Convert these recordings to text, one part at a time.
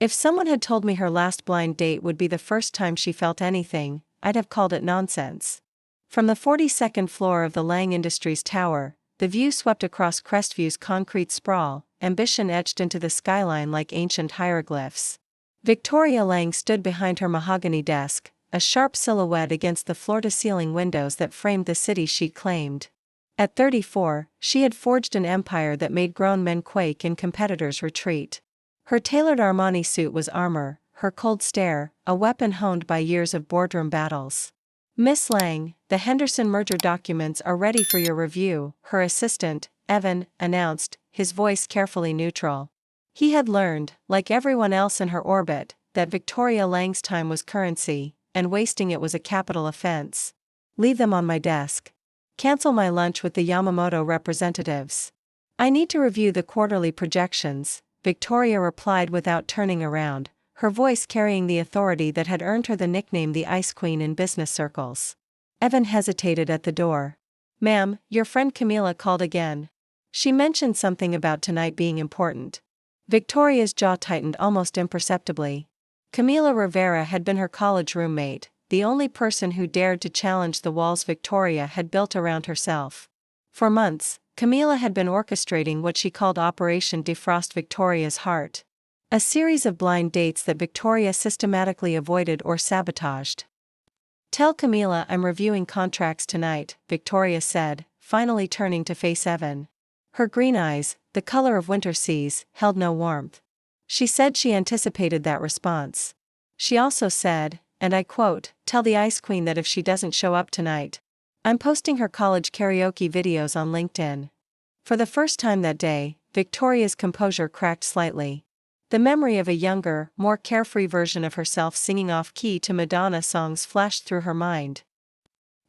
If someone had told me her last blind date would be the first time she felt anything, I'd have called it nonsense. From the 42nd floor of the Lang Industries Tower, the view swept across Crestview's concrete sprawl, ambition etched into the skyline like ancient hieroglyphs. Victoria Lang stood behind her mahogany desk, a sharp silhouette against the floor-to-ceiling windows that framed the city she claimed. At 34, she had forged an empire that made grown men quake and competitors retreat. Her tailored Armani suit was armor, her cold stare, a weapon honed by years of boardroom battles. "Miss Lang, the Henderson merger documents are ready for your review," her assistant, Evan, announced, his voice carefully neutral. He had learned, like everyone else in her orbit, that Victoria Lang's time was currency, and wasting it was a capital offense. "Leave them on my desk. Cancel my lunch with the Yamamoto representatives. I need to review the quarterly projections," Victoria replied without turning around, her voice carrying the authority that had earned her the nickname the Ice Queen in business circles. Evan hesitated at the door. "Ma'am, your friend Camila called again. She mentioned something about tonight being important." Victoria's jaw tightened almost imperceptibly. Camila Rivera had been her college roommate, the only person who dared to challenge the walls Victoria had built around herself. For months, Camila had been orchestrating what she called Operation Defrost Victoria's Heart. A series of blind dates that Victoria systematically avoided or sabotaged. "Tell Camila I'm reviewing contracts tonight," Victoria said, finally turning to face Evan. Her green eyes, the color of winter seas, held no warmth. She said she anticipated that response. She also said, and I quote, "Tell the Ice Queen that if she doesn't show up tonight, I'm posting her college karaoke videos on LinkedIn." For the first time that day, Victoria's composure cracked slightly. The memory of a younger, more carefree version of herself singing off-key to Madonna songs flashed through her mind.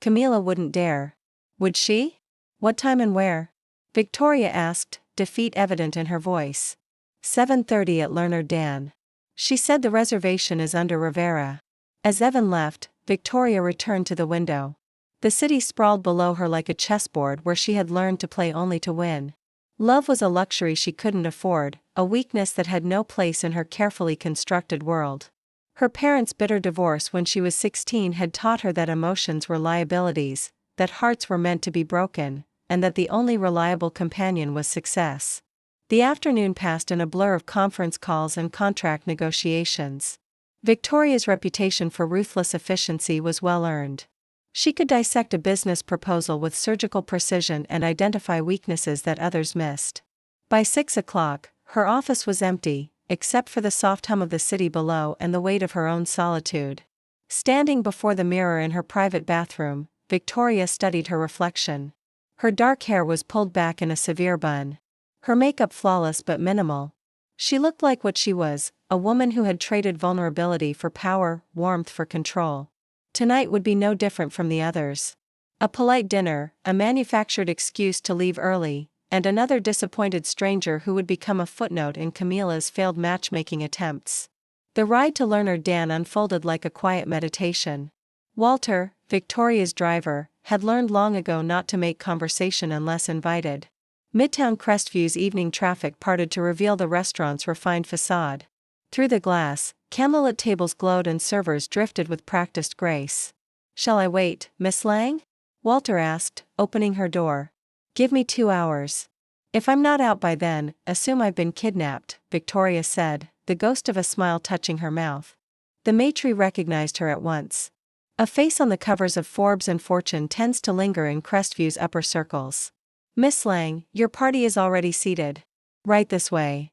Camila wouldn't dare. Would she? What time and where? Victoria asked, defeat evident in her voice. 7:30 at Leonard Dan. She said the reservation is under Rivera. As Evan left, Victoria returned to the window. The city sprawled below her like a chessboard where she had learned to play only to win. Love was a luxury she couldn't afford, a weakness that had no place in her carefully constructed world. Her parents' bitter divorce when she was 16 had taught her that emotions were liabilities, that hearts were meant to be broken, and that the only reliable companion was success. The afternoon passed in a blur of conference calls and contract negotiations. Victoria's reputation for ruthless efficiency was well earned. She could dissect a business proposal with surgical precision and identify weaknesses that others missed. By 6 o'clock, her office was empty, except for the soft hum of the city below and the weight of her own solitude. Standing before the mirror in her private bathroom, Victoria studied her reflection. Her dark hair was pulled back in a severe bun. Her makeup flawless but minimal. She looked like what she was, a woman who had traded vulnerability for power, warmth for control. Tonight would be no different from the others. A polite dinner, a manufactured excuse to leave early, and another disappointed stranger who would become a footnote in Camila's failed matchmaking attempts. The ride to Leonard Dan unfolded like a quiet meditation. Walter, Victoria's driver, had learned long ago not to make conversation unless invited. Midtown Crestview's evening traffic parted to reveal the restaurant's refined facade. Through the glass, candlelit tables glowed and servers drifted with practiced grace. "Shall I wait, Miss Lang?" Walter asked, opening her door. "Give me 2 hours. If I'm not out by then, assume I've been kidnapped," Victoria said, the ghost of a smile touching her mouth. The maitre recognized her at once. A face on the covers of Forbes and Fortune tends to linger in Crestview's upper circles. "Miss Lang, your party is already seated. Right this way."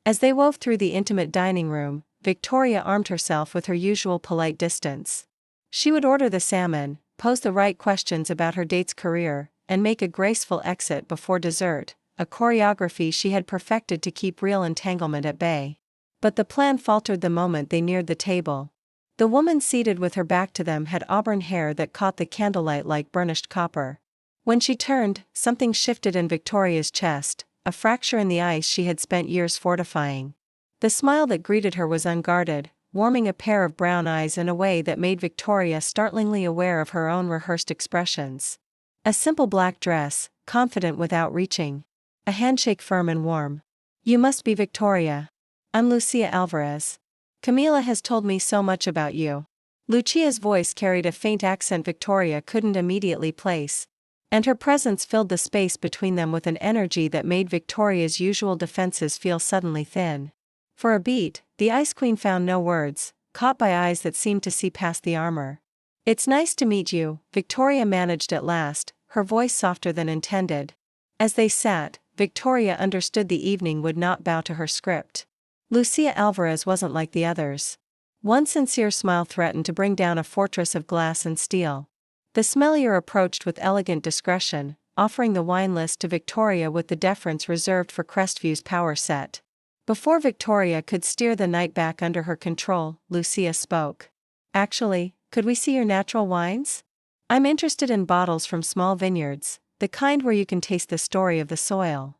As they wove through the intimate dining room, Victoria armed herself with her usual polite distance. She would order the salmon, pose the right questions about her date's career, and make a graceful exit before dessert, a choreography she had perfected to keep real entanglement at bay. But the plan faltered the moment they neared the table. The woman seated with her back to them had auburn hair that caught the candlelight like burnished copper. When she turned, something shifted in Victoria's chest, a fracture in the ice she had spent years fortifying. The smile that greeted her was unguarded, warming a pair of brown eyes in a way that made Victoria startlingly aware of her own rehearsed expressions. A simple black dress, confident without reaching. A handshake firm and warm. "You must be Victoria. I'm Lucia Alvarez." Camila has told me so much about you. Lucia's voice carried a faint accent Victoria couldn't immediately place, and her presence filled the space between them with an energy that made Victoria's usual defenses feel suddenly thin. For a beat, the Ice Queen found no words, caught by eyes that seemed to see past the armor. "It's nice to meet you," Victoria managed at last, her voice softer than intended. As they sat, Victoria understood the evening would not bow to her script. Lucia Alvarez wasn't like the others. One sincere smile threatened to bring down a fortress of glass and steel. The sommelier approached with elegant discretion, offering the wine list to Victoria with the deference reserved for Crestview's power set. Before Victoria could steer the night back under her control, Lucia spoke. "Actually, could we see your natural wines? I'm interested in bottles from small vineyards, the kind where you can taste the story of the soil."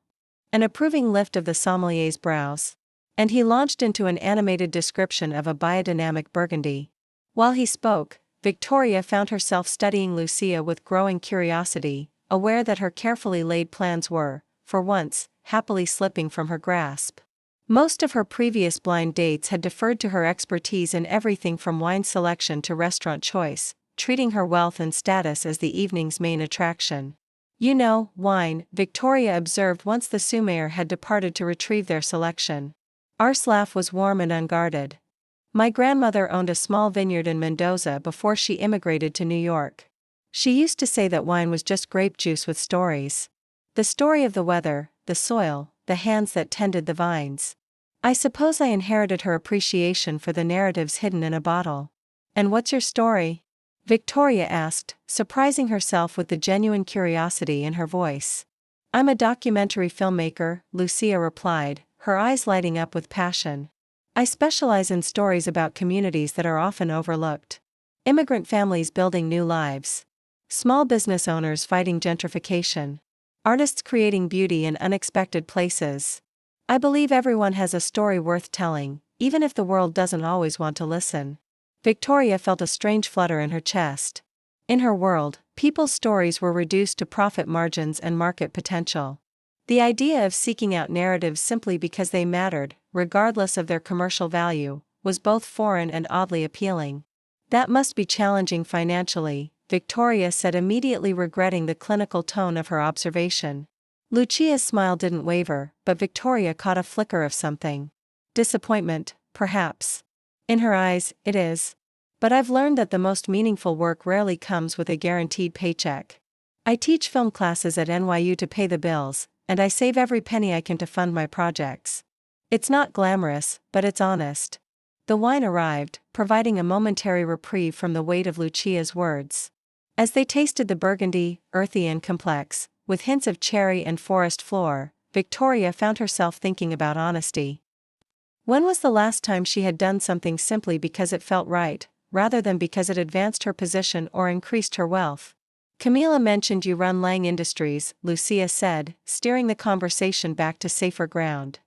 An approving lift of the sommelier's brows, and he launched into an animated description of a biodynamic Burgundy. While he spoke, Victoria found herself studying Lucia with growing curiosity, aware that her carefully laid plans were, for once, happily slipping from her grasp. Most of her previous blind dates had deferred to her expertise in everything from wine selection to restaurant choice, treating her wealth and status as the evening's main attraction. "You know, wine," Victoria observed once the sommelier had departed to retrieve their selection. Ar's laugh was warm and unguarded. "My grandmother owned a small vineyard in Mendoza before she immigrated to New York. She used to say that wine was just grape juice with stories. The story of the weather, the soil, the hands that tended the vines. I suppose I inherited her appreciation for the narratives hidden in a bottle." "And what's your story?" Victoria asked, surprising herself with the genuine curiosity in her voice. "I'm a documentary filmmaker," Lucia replied, her eyes lighting up with passion. "I specialize in stories about communities that are often overlooked. Immigrant families building new lives. Small business owners fighting gentrification. Artists creating beauty in unexpected places. I believe everyone has a story worth telling, even if the world doesn't always want to listen." Victoria felt a strange flutter in her chest. In her world, people's stories were reduced to profit margins and market potential. The idea of seeking out narratives simply because they mattered, regardless of their commercial value, was both foreign and oddly appealing. "That must be challenging financially," Victoria said, immediately regretting the clinical tone of her observation. Lucia's smile didn't waver, but Victoria caught a flicker of something. Disappointment, perhaps. In her eyes, "It is. But I've learned that the most meaningful work rarely comes with a guaranteed paycheck. I teach film classes at NYU to pay the bills, and I save every penny I can to fund my projects. It's not glamorous, but it's honest." The wine arrived, providing a momentary reprieve from the weight of Lucia's words. As they tasted the Burgundy, earthy and complex, with hints of cherry and forest floor, Victoria found herself thinking about honesty. When was the last time she had done something simply because it felt right, rather than because it advanced her position or increased her wealth? "Camila mentioned you run Lang Industries," Lucia said, steering the conversation back to safer ground.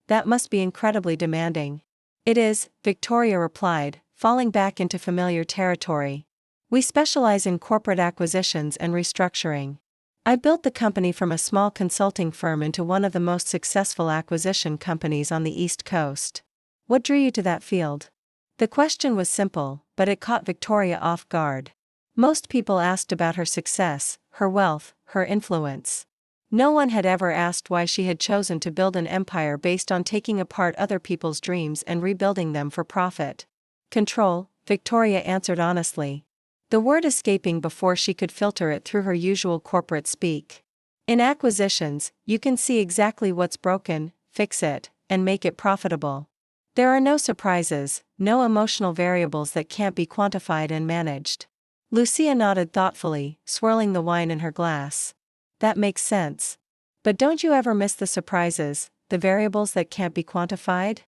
"That must be incredibly demanding." "It is," Victoria replied, falling back into familiar territory. "We specialize in corporate acquisitions and restructuring. I built the company from a small consulting firm into one of the most successful acquisition companies on the East Coast." "What drew you to that field?" The question was simple, but it caught Victoria off guard. Most people asked about her success, her wealth, her influence. No one had ever asked why she had chosen to build an empire based on taking apart other people's dreams and rebuilding them for profit. "Control," Victoria answered honestly. The word escaping before she could filter it through her usual corporate speak. "In acquisitions, you can see exactly what's broken, fix it, and make it profitable. There are no surprises, no emotional variables that can't be quantified and managed." Lucia nodded thoughtfully, swirling the wine in her glass. "That makes sense. But don't you ever miss the surprises, the variables that can't be quantified?"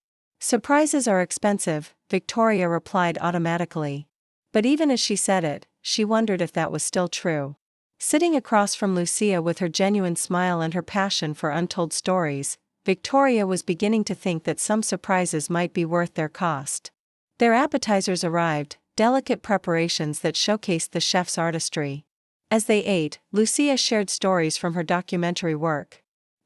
"Surprises are expensive," Victoria replied automatically. But even as she said it, she wondered if that was still true. Sitting across from Lucia with her genuine smile and her passion for untold stories, Victoria was beginning to think that some surprises might be worth their cost. Their appetizers arrived, delicate preparations that showcased the chef's artistry. As they ate, Lucia shared stories from her documentary work.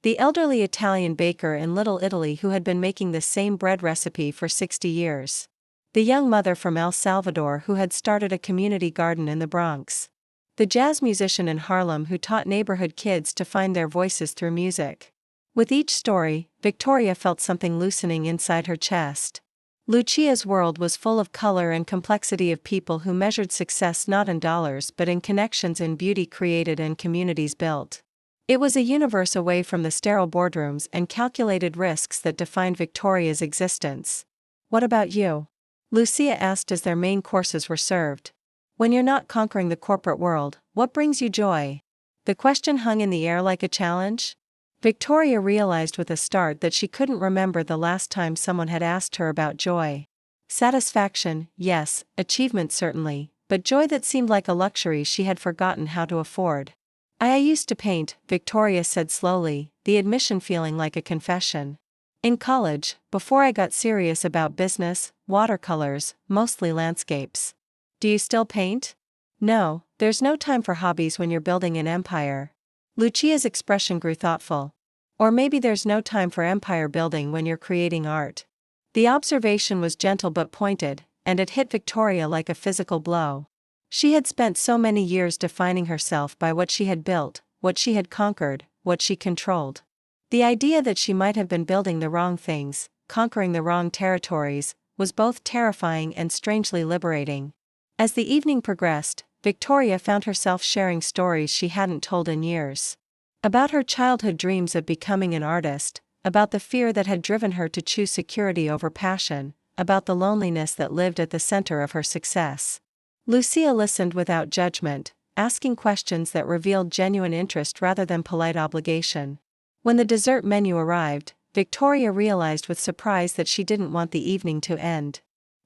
the elderly Italian baker in Little Italy who had been making the same bread recipe for 60 years. The young mother from El Salvador who had started a community garden in the Bronx. The jazz musician in Harlem who taught neighborhood kids to find their voices through music. With each story, Victoria felt something loosening inside her chest. Lucia's world was full of color and complexity of people who measured success not in dollars but in connections in beauty created and communities built. It was a universe away from the sterile boardrooms and calculated risks that defined Victoria's existence. What about you? Lucia asked as their main courses were served. When you're not conquering the corporate world, what brings you joy? The question hung in the air like a challenge. Victoria realized with a start that she couldn't remember the last time someone had asked her about joy. Satisfaction, yes, achievement certainly, but joy that seemed like a luxury she had forgotten how to afford. I used to paint, Victoria said slowly, the admission feeling like a confession. In college, before I got serious about business, watercolors, mostly landscapes. Do you still paint? No, there's no time for hobbies when you're building an empire. Lucia's expression grew thoughtful. Or maybe there's no time for empire building when you're creating art. The observation was gentle but pointed, and it hit Victoria like a physical blow. She had spent so many years defining herself by what she had built, what she had conquered, what she controlled. The idea that she might have been building the wrong things, conquering the wrong territories, was both terrifying and strangely liberating. As the evening progressed, Victoria found herself sharing stories she hadn't told in years. About her childhood dreams of becoming an artist, about the fear that had driven her to choose security over passion, about the loneliness that lived at the center of her success. Lucia listened without judgment, asking questions that revealed genuine interest rather than polite obligation. When the dessert menu arrived, Victoria realized with surprise that she didn't want the evening to end.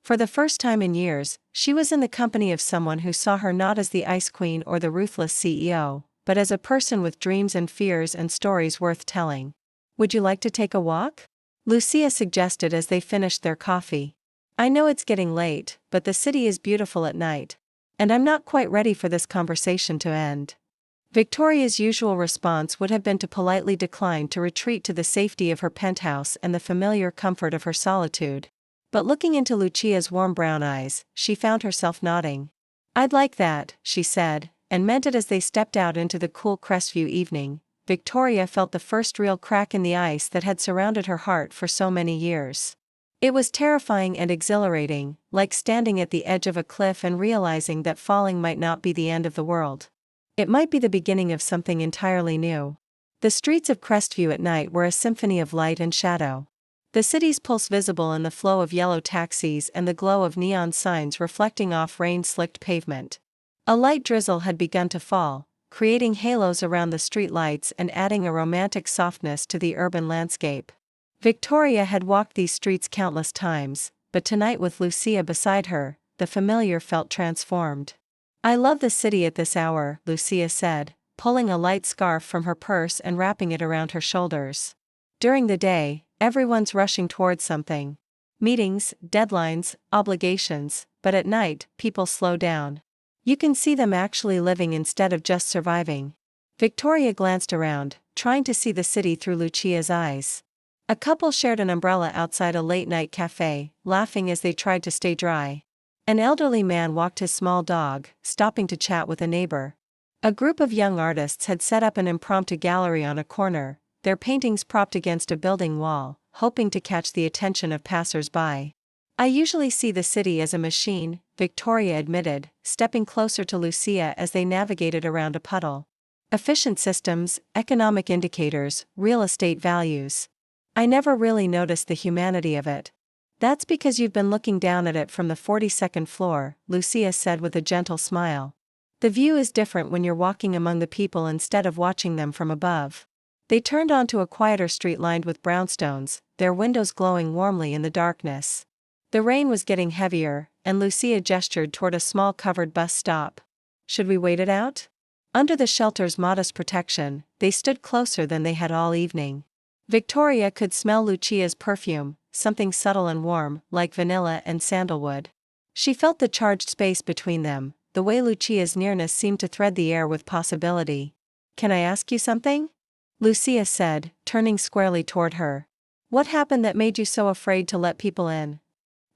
For the first time in years, she was in the company of someone who saw her not as the ice queen or the ruthless CEO, but as a person with dreams and fears and stories worth telling. Would you like to take a walk? Lucia suggested as they finished their coffee. I know it's getting late, but the city is beautiful at night. And I'm not quite ready for this conversation to end. Victoria's usual response would have been to politely decline to retreat to the safety of her penthouse and the familiar comfort of her solitude. But looking into Lucia's warm brown eyes, she found herself nodding. I'd like that, she said, and meant it as they stepped out into the cool Crestview evening. Victoria felt the first real crack in the ice that had surrounded her heart for so many years. It was terrifying and exhilarating, like standing at the edge of a cliff and realizing that falling might not be the end of the world. It might be the beginning of something entirely new. The streets of Crestview at night were a symphony of light and shadow. The city's pulse visible in the flow of yellow taxis and the glow of neon signs reflecting off rain-slicked pavement. A light drizzle had begun to fall, creating halos around the street lights and adding a romantic softness to the urban landscape. Victoria had walked these streets countless times, but tonight with Lucia beside her, the familiar felt transformed. I love the city at this hour, Lucia said, pulling a light scarf from her purse and wrapping it around her shoulders. During the day, everyone's rushing towards something. Meetings, deadlines, obligations, but at night, people slow down. You can see them actually living instead of just surviving. Victoria glanced around, trying to see the city through Lucia's eyes. A couple shared an umbrella outside a late-night cafe, laughing as they tried to stay dry. An elderly man walked his small dog, stopping to chat with a neighbor. A group of young artists had set up an impromptu gallery on a corner, their paintings propped against a building wall, hoping to catch the attention of passers-by. I usually see the city as a machine, Victoria admitted, stepping closer to Lucia as they navigated around a puddle. Efficient systems, economic indicators, real estate values. I never really noticed the humanity of it. That's because you've been looking down at it from the 42nd floor, Lucia said with a gentle smile. The view is different when you're walking among the people instead of watching them from above. They turned onto a quieter street lined with brownstones, their windows glowing warmly in the darkness. The rain was getting heavier, and Lucia gestured toward a small covered bus stop. Should we wait it out? Under the shelter's modest protection, they stood closer than they had all evening. Victoria could smell Lucia's perfume, something subtle and warm, like vanilla and sandalwood. She felt the charged space between them, the way Lucia's nearness seemed to thread the air with possibility. Can I ask you something? Lucia said, turning squarely toward her. What happened that made you so afraid to let people in?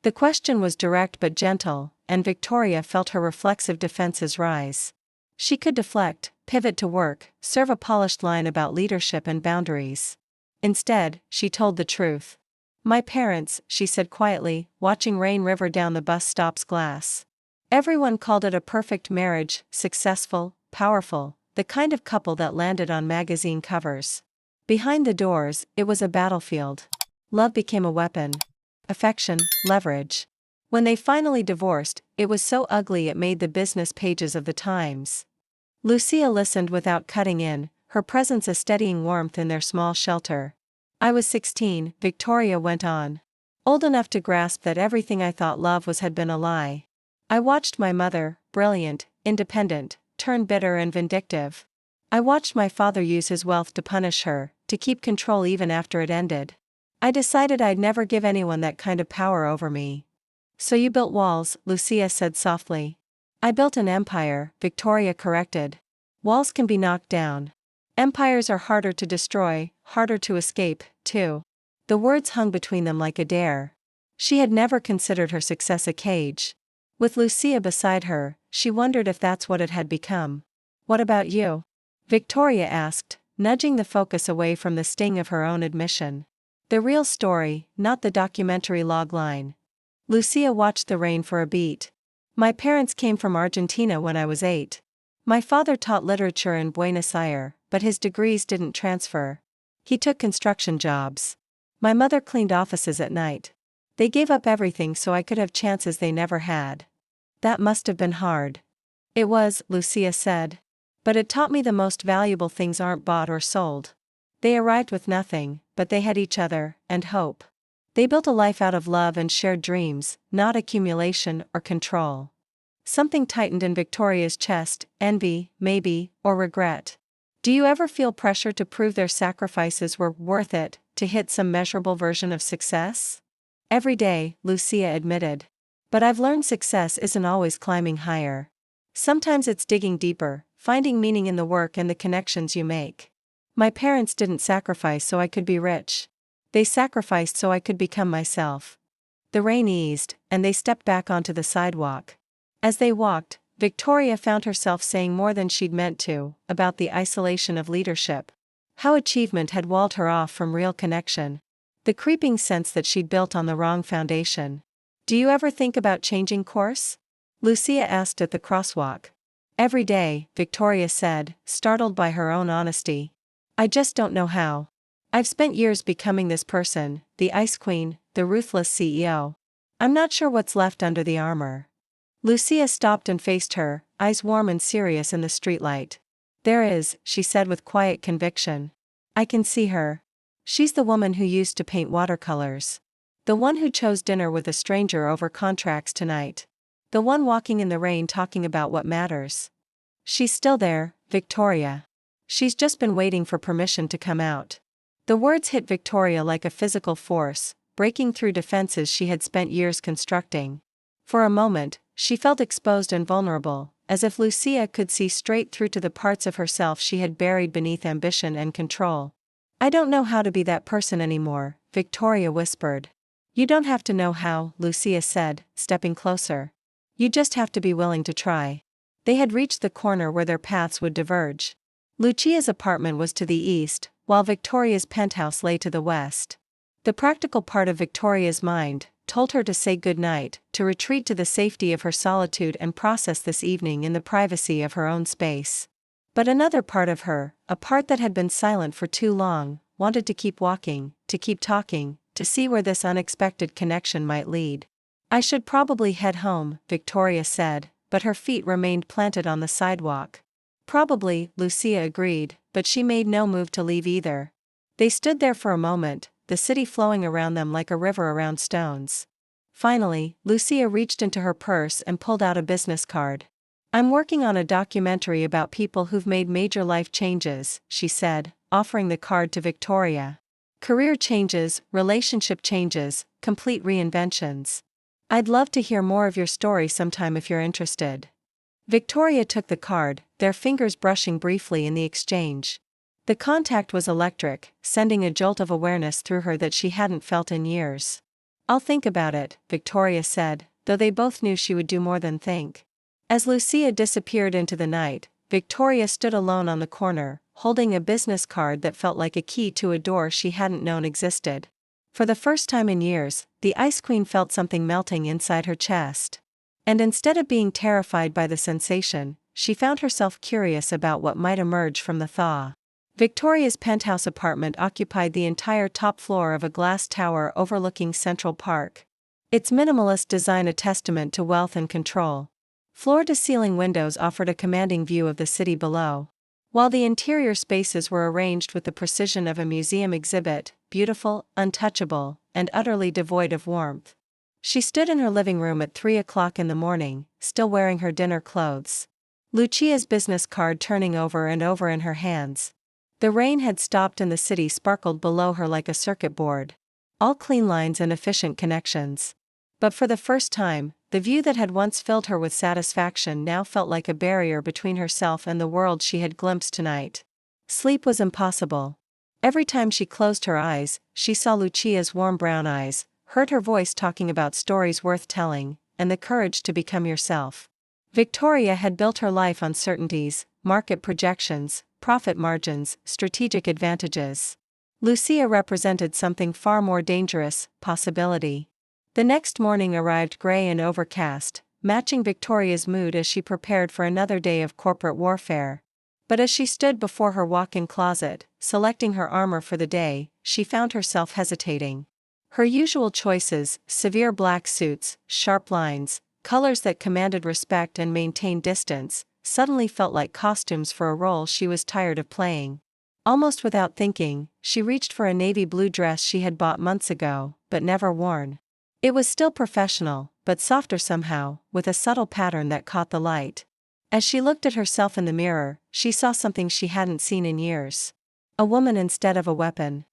The question was direct but gentle, and Victoria felt her reflexive defenses rise. She could deflect, pivot to work, serve a polished line about leadership and boundaries. Instead, she told the truth. My parents, she said quietly, watching rain river down the bus stop's glass. Everyone called it a perfect marriage, successful, powerful, the kind of couple that landed on magazine covers. Behind the doors, it was a battlefield. Love became a weapon. Affection, leverage. When they finally divorced, it was so ugly it made the business pages of the Times. Lucia listened without cutting in, her presence a steadying warmth in their small shelter. I was 16, Victoria went on. Old enough to grasp that everything I thought love was had been a lie. I watched my mother, brilliant, independent, turn bitter and vindictive. I watched my father use his wealth to punish her, to keep control even after it ended. I decided I'd never give anyone that kind of power over me. So you built walls, Lucia said softly. I built an empire, Victoria corrected. Walls can be knocked down. Empires are harder to destroy, harder to escape, too. The words hung between them like a dare. She had never considered her success a cage. With Lucia beside her, she wondered if that's what it had become. What about you? Victoria asked, nudging the focus away from the sting of her own admission. The real story, not the documentary logline. Lucia watched the rain for a beat. My parents came from Argentina when I was 8. My father taught literature in Buenos Aires, but his degrees didn't transfer. He took construction jobs. My mother cleaned offices at night. They gave up everything so I could have chances they never had. That must have been hard. It was, Lucia said. But it taught me the most valuable things aren't bought or sold. They arrived with nothing, but they had each other, and hope. They built a life out of love and shared dreams, not accumulation or control. Something tightened in Victoria's chest, envy, maybe, or regret. Do you ever feel pressure to prove their sacrifices were worth it, to hit some measurable version of success? Every day, Lucia admitted. But I've learned success isn't always climbing higher. Sometimes it's digging deeper, finding meaning in the work and the connections you make. My parents didn't sacrifice so I could be rich. They sacrificed so I could become myself. The rain eased, and they stepped back onto the sidewalk. As they walked, Victoria found herself saying more than she'd meant to, about the isolation of leadership. How achievement had walled her off from real connection. The creeping sense that she'd built on the wrong foundation. Do you ever think about changing course? Lucia asked at the crosswalk. Every day, Victoria said, startled by her own honesty. I just don't know how. I've spent years becoming this person, the ice queen, the ruthless CEO. I'm not sure what's left under the armor. Lucia stopped and faced her, eyes warm and serious in the streetlight. There is, she said with quiet conviction. I can see her. She's the woman who used to paint watercolors. The one who chose dinner with a stranger over contracts tonight. The one walking in the rain talking about what matters. She's still there, Victoria. She's just been waiting for permission to come out. The words hit Victoria like a physical force, breaking through defenses she had spent years constructing. For a moment, she felt exposed and vulnerable, as if Lucia could see straight through to the parts of herself she had buried beneath ambition and control. I don't know how to be that person anymore, Victoria whispered. You don't have to know how, Lucia said, stepping closer. You just have to be willing to try. They had reached the corner where their paths would diverge. Lucia's apartment was to the east, while Victoria's penthouse lay to the west. The practical part of Victoria's mind told her to say goodnight, to retreat to the safety of her solitude and process this evening in the privacy of her own space. But another part of her, a part that had been silent for too long, wanted to keep walking, to keep talking, to see where this unexpected connection might lead. I should probably head home, Victoria said, but her feet remained planted on the sidewalk. Probably, Lucia agreed, but she made no move to leave either. They stood there for a moment, the city flowing around them like a river around stones. Finally, Lucia reached into her purse and pulled out a business card. I'm working on a documentary about people who've made major life changes, she said, offering the card to Victoria. Career changes, relationship changes, complete reinventions. I'd love to hear more of your story sometime if you're interested. Victoria took the card, their fingers brushing briefly in the exchange. The contact was electric, sending a jolt of awareness through her that she hadn't felt in years. "I'll think about it," Victoria said, though they both knew she would do more than think. As Lucia disappeared into the night, Victoria stood alone on the corner, holding a business card that felt like a key to a door she hadn't known existed. For the first time in years, the Ice Queen felt something melting inside her chest. And instead of being terrified by the sensation, she found herself curious about what might emerge from the thaw. Victoria's penthouse apartment occupied the entire top floor of a glass tower overlooking Central Park. Its minimalist design a testament to wealth and control. Floor-to-ceiling windows offered a commanding view of the city below. While the interior spaces were arranged with the precision of a museum exhibit, beautiful, untouchable, and utterly devoid of warmth. She stood in her living room at 3 o'clock in the morning, still wearing her dinner clothes. Lucia's business card turning over and over in her hands. The rain had stopped and the city sparkled below her like a circuit board. All clean lines and efficient connections. But for the first time, the view that had once filled her with satisfaction now felt like a barrier between herself and the world she had glimpsed tonight. Sleep was impossible. Every time she closed her eyes, she saw Lucia's warm brown eyes, heard her voice talking about stories worth telling, and the courage to become yourself. Victoria had built her life on certainties, market projections, profit margins, strategic advantages. Lucia represented something far more dangerous, possibility. The next morning arrived gray and overcast, matching Victoria's mood as she prepared for another day of corporate warfare. But as she stood before her walk-in closet, selecting her armor for the day, she found herself hesitating. Her usual choices, severe black suits, sharp lines, colors that commanded respect and maintained distance, suddenly felt like costumes for a role she was tired of playing. Almost without thinking, she reached for a navy blue dress she had bought months ago, but never worn. It was still professional, but softer somehow, with a subtle pattern that caught the light. As she looked at herself in the mirror, she saw something she hadn't seen in years. A woman instead of a weapon.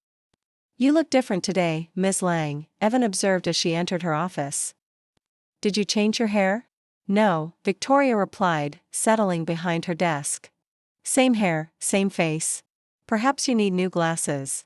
"You look different today, Ms. Lang," Evan observed as she entered her office. "Did you change your hair?" "No," Victoria replied, settling behind her desk. "Same hair, same face. Perhaps you need new glasses."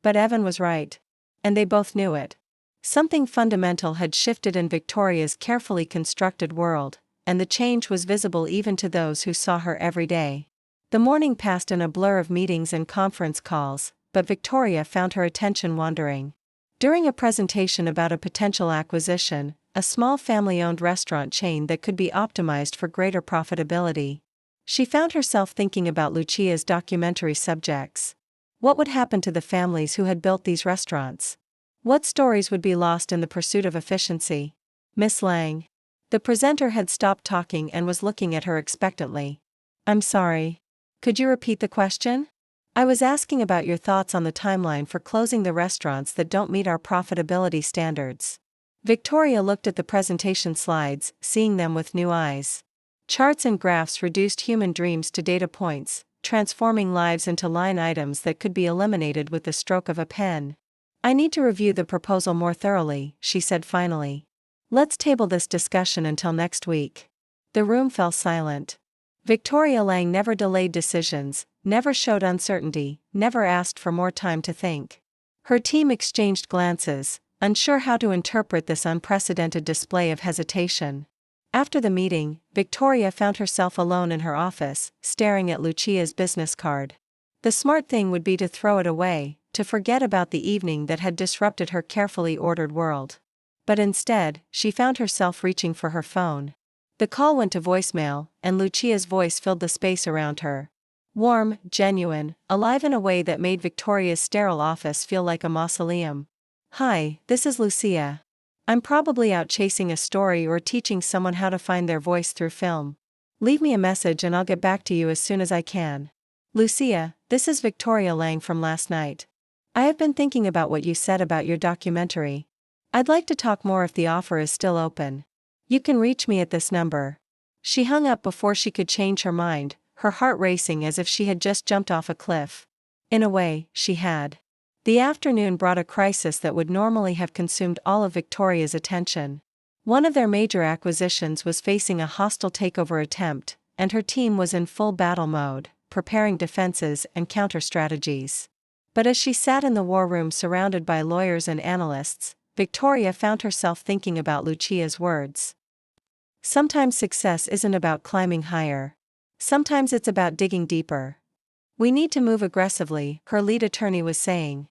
But Evan was right. And they both knew it. Something fundamental had shifted in Victoria's carefully constructed world, and the change was visible even to those who saw her every day. The morning passed in a blur of meetings and conference calls, but Victoria found her attention wandering. During a presentation about a potential acquisition, a small family-owned restaurant chain that could be optimized for greater profitability, she found herself thinking about Lucia's documentary subjects. What would happen to the families who had built these restaurants? What stories would be lost in the pursuit of efficiency? "Miss Lang." The presenter had stopped talking and was looking at her expectantly. "I'm sorry. Could you repeat the question?" "I was asking about your thoughts on the timeline for closing the restaurants that don't meet our profitability standards." Victoria looked at the presentation slides, seeing them with new eyes. Charts and graphs reduced human dreams to data points, transforming lives into line items that could be eliminated with the stroke of a pen. "I need to review the proposal more thoroughly," she said finally. "Let's table this discussion until next week." The room fell silent. Victoria Lang never delayed decisions, never showed uncertainty, never asked for more time to think. Her team exchanged glances, unsure how to interpret this unprecedented display of hesitation. After the meeting, Victoria found herself alone in her office, staring at Lucia's business card. The smart thing would be to throw it away, to forget about the evening that had disrupted her carefully ordered world. But instead, she found herself reaching for her phone. The call went to voicemail, and Lucia's voice filled the space around her. Warm, genuine, alive in a way that made Victoria's sterile office feel like a mausoleum. "Hi, this is Lucia. I'm probably out chasing a story or teaching someone how to find their voice through film. Leave me a message and I'll get back to you as soon as I can." "Lucia, this is Victoria Lang from last night. I have been thinking about what you said about your documentary. I'd like to talk more if the offer is still open. You can reach me at this number." She hung up before she could change her mind, her heart racing as if she had just jumped off a cliff. In a way, she had. The afternoon brought a crisis that would normally have consumed all of Victoria's attention. One of their major acquisitions was facing a hostile takeover attempt, and her team was in full battle mode, preparing defenses and counter-strategies. But as she sat in the war room surrounded by lawyers and analysts, Victoria found herself thinking about Lucia's words. Sometimes success isn't about climbing higher. Sometimes it's about digging deeper. We need to move aggressively, her lead attorney was saying.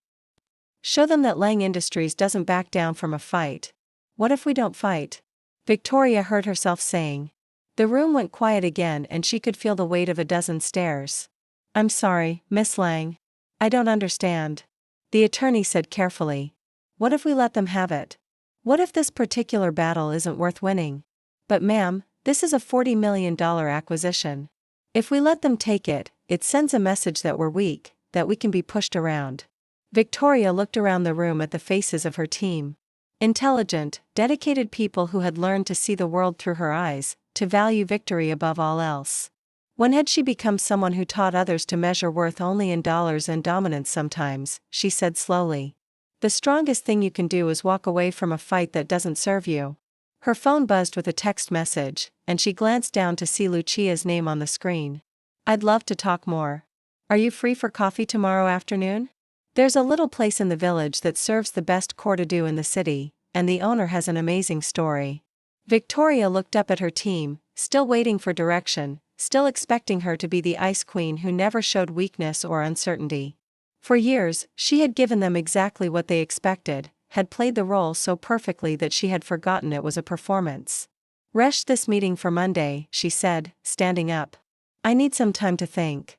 Show them that Lang Industries doesn't back down from a fight. What if we don't fight? Victoria heard herself saying. The room went quiet again and she could feel the weight of a dozen stares. I'm sorry, Miss Lang. I don't understand. The attorney said carefully. What if we let them have it? What if this particular battle isn't worth winning? But ma'am, this is a $40 million acquisition. If we let them take it, it sends a message that we're weak, that we can be pushed around. Victoria looked around the room at the faces of her team. Intelligent, dedicated people who had learned to see the world through her eyes, to value victory above all else. When had she become someone who taught others to measure worth only in dollars and dominance sometimes, she said slowly. The strongest thing you can do is walk away from a fight that doesn't serve you. Her phone buzzed with a text message, and she glanced down to see Lucia's name on the screen. I'd love to talk more. Are you free for coffee tomorrow afternoon? There's a little place in the village that serves the best courte-à-deux in the city, and the owner has an amazing story. Victoria looked up at her team, still waiting for direction, still expecting her to be the ice queen who never showed weakness or uncertainty. For years, she had given them exactly what they expected, had played the role so perfectly that she had forgotten it was a performance. Rush this meeting for Monday, she said, standing up. I need some time to think.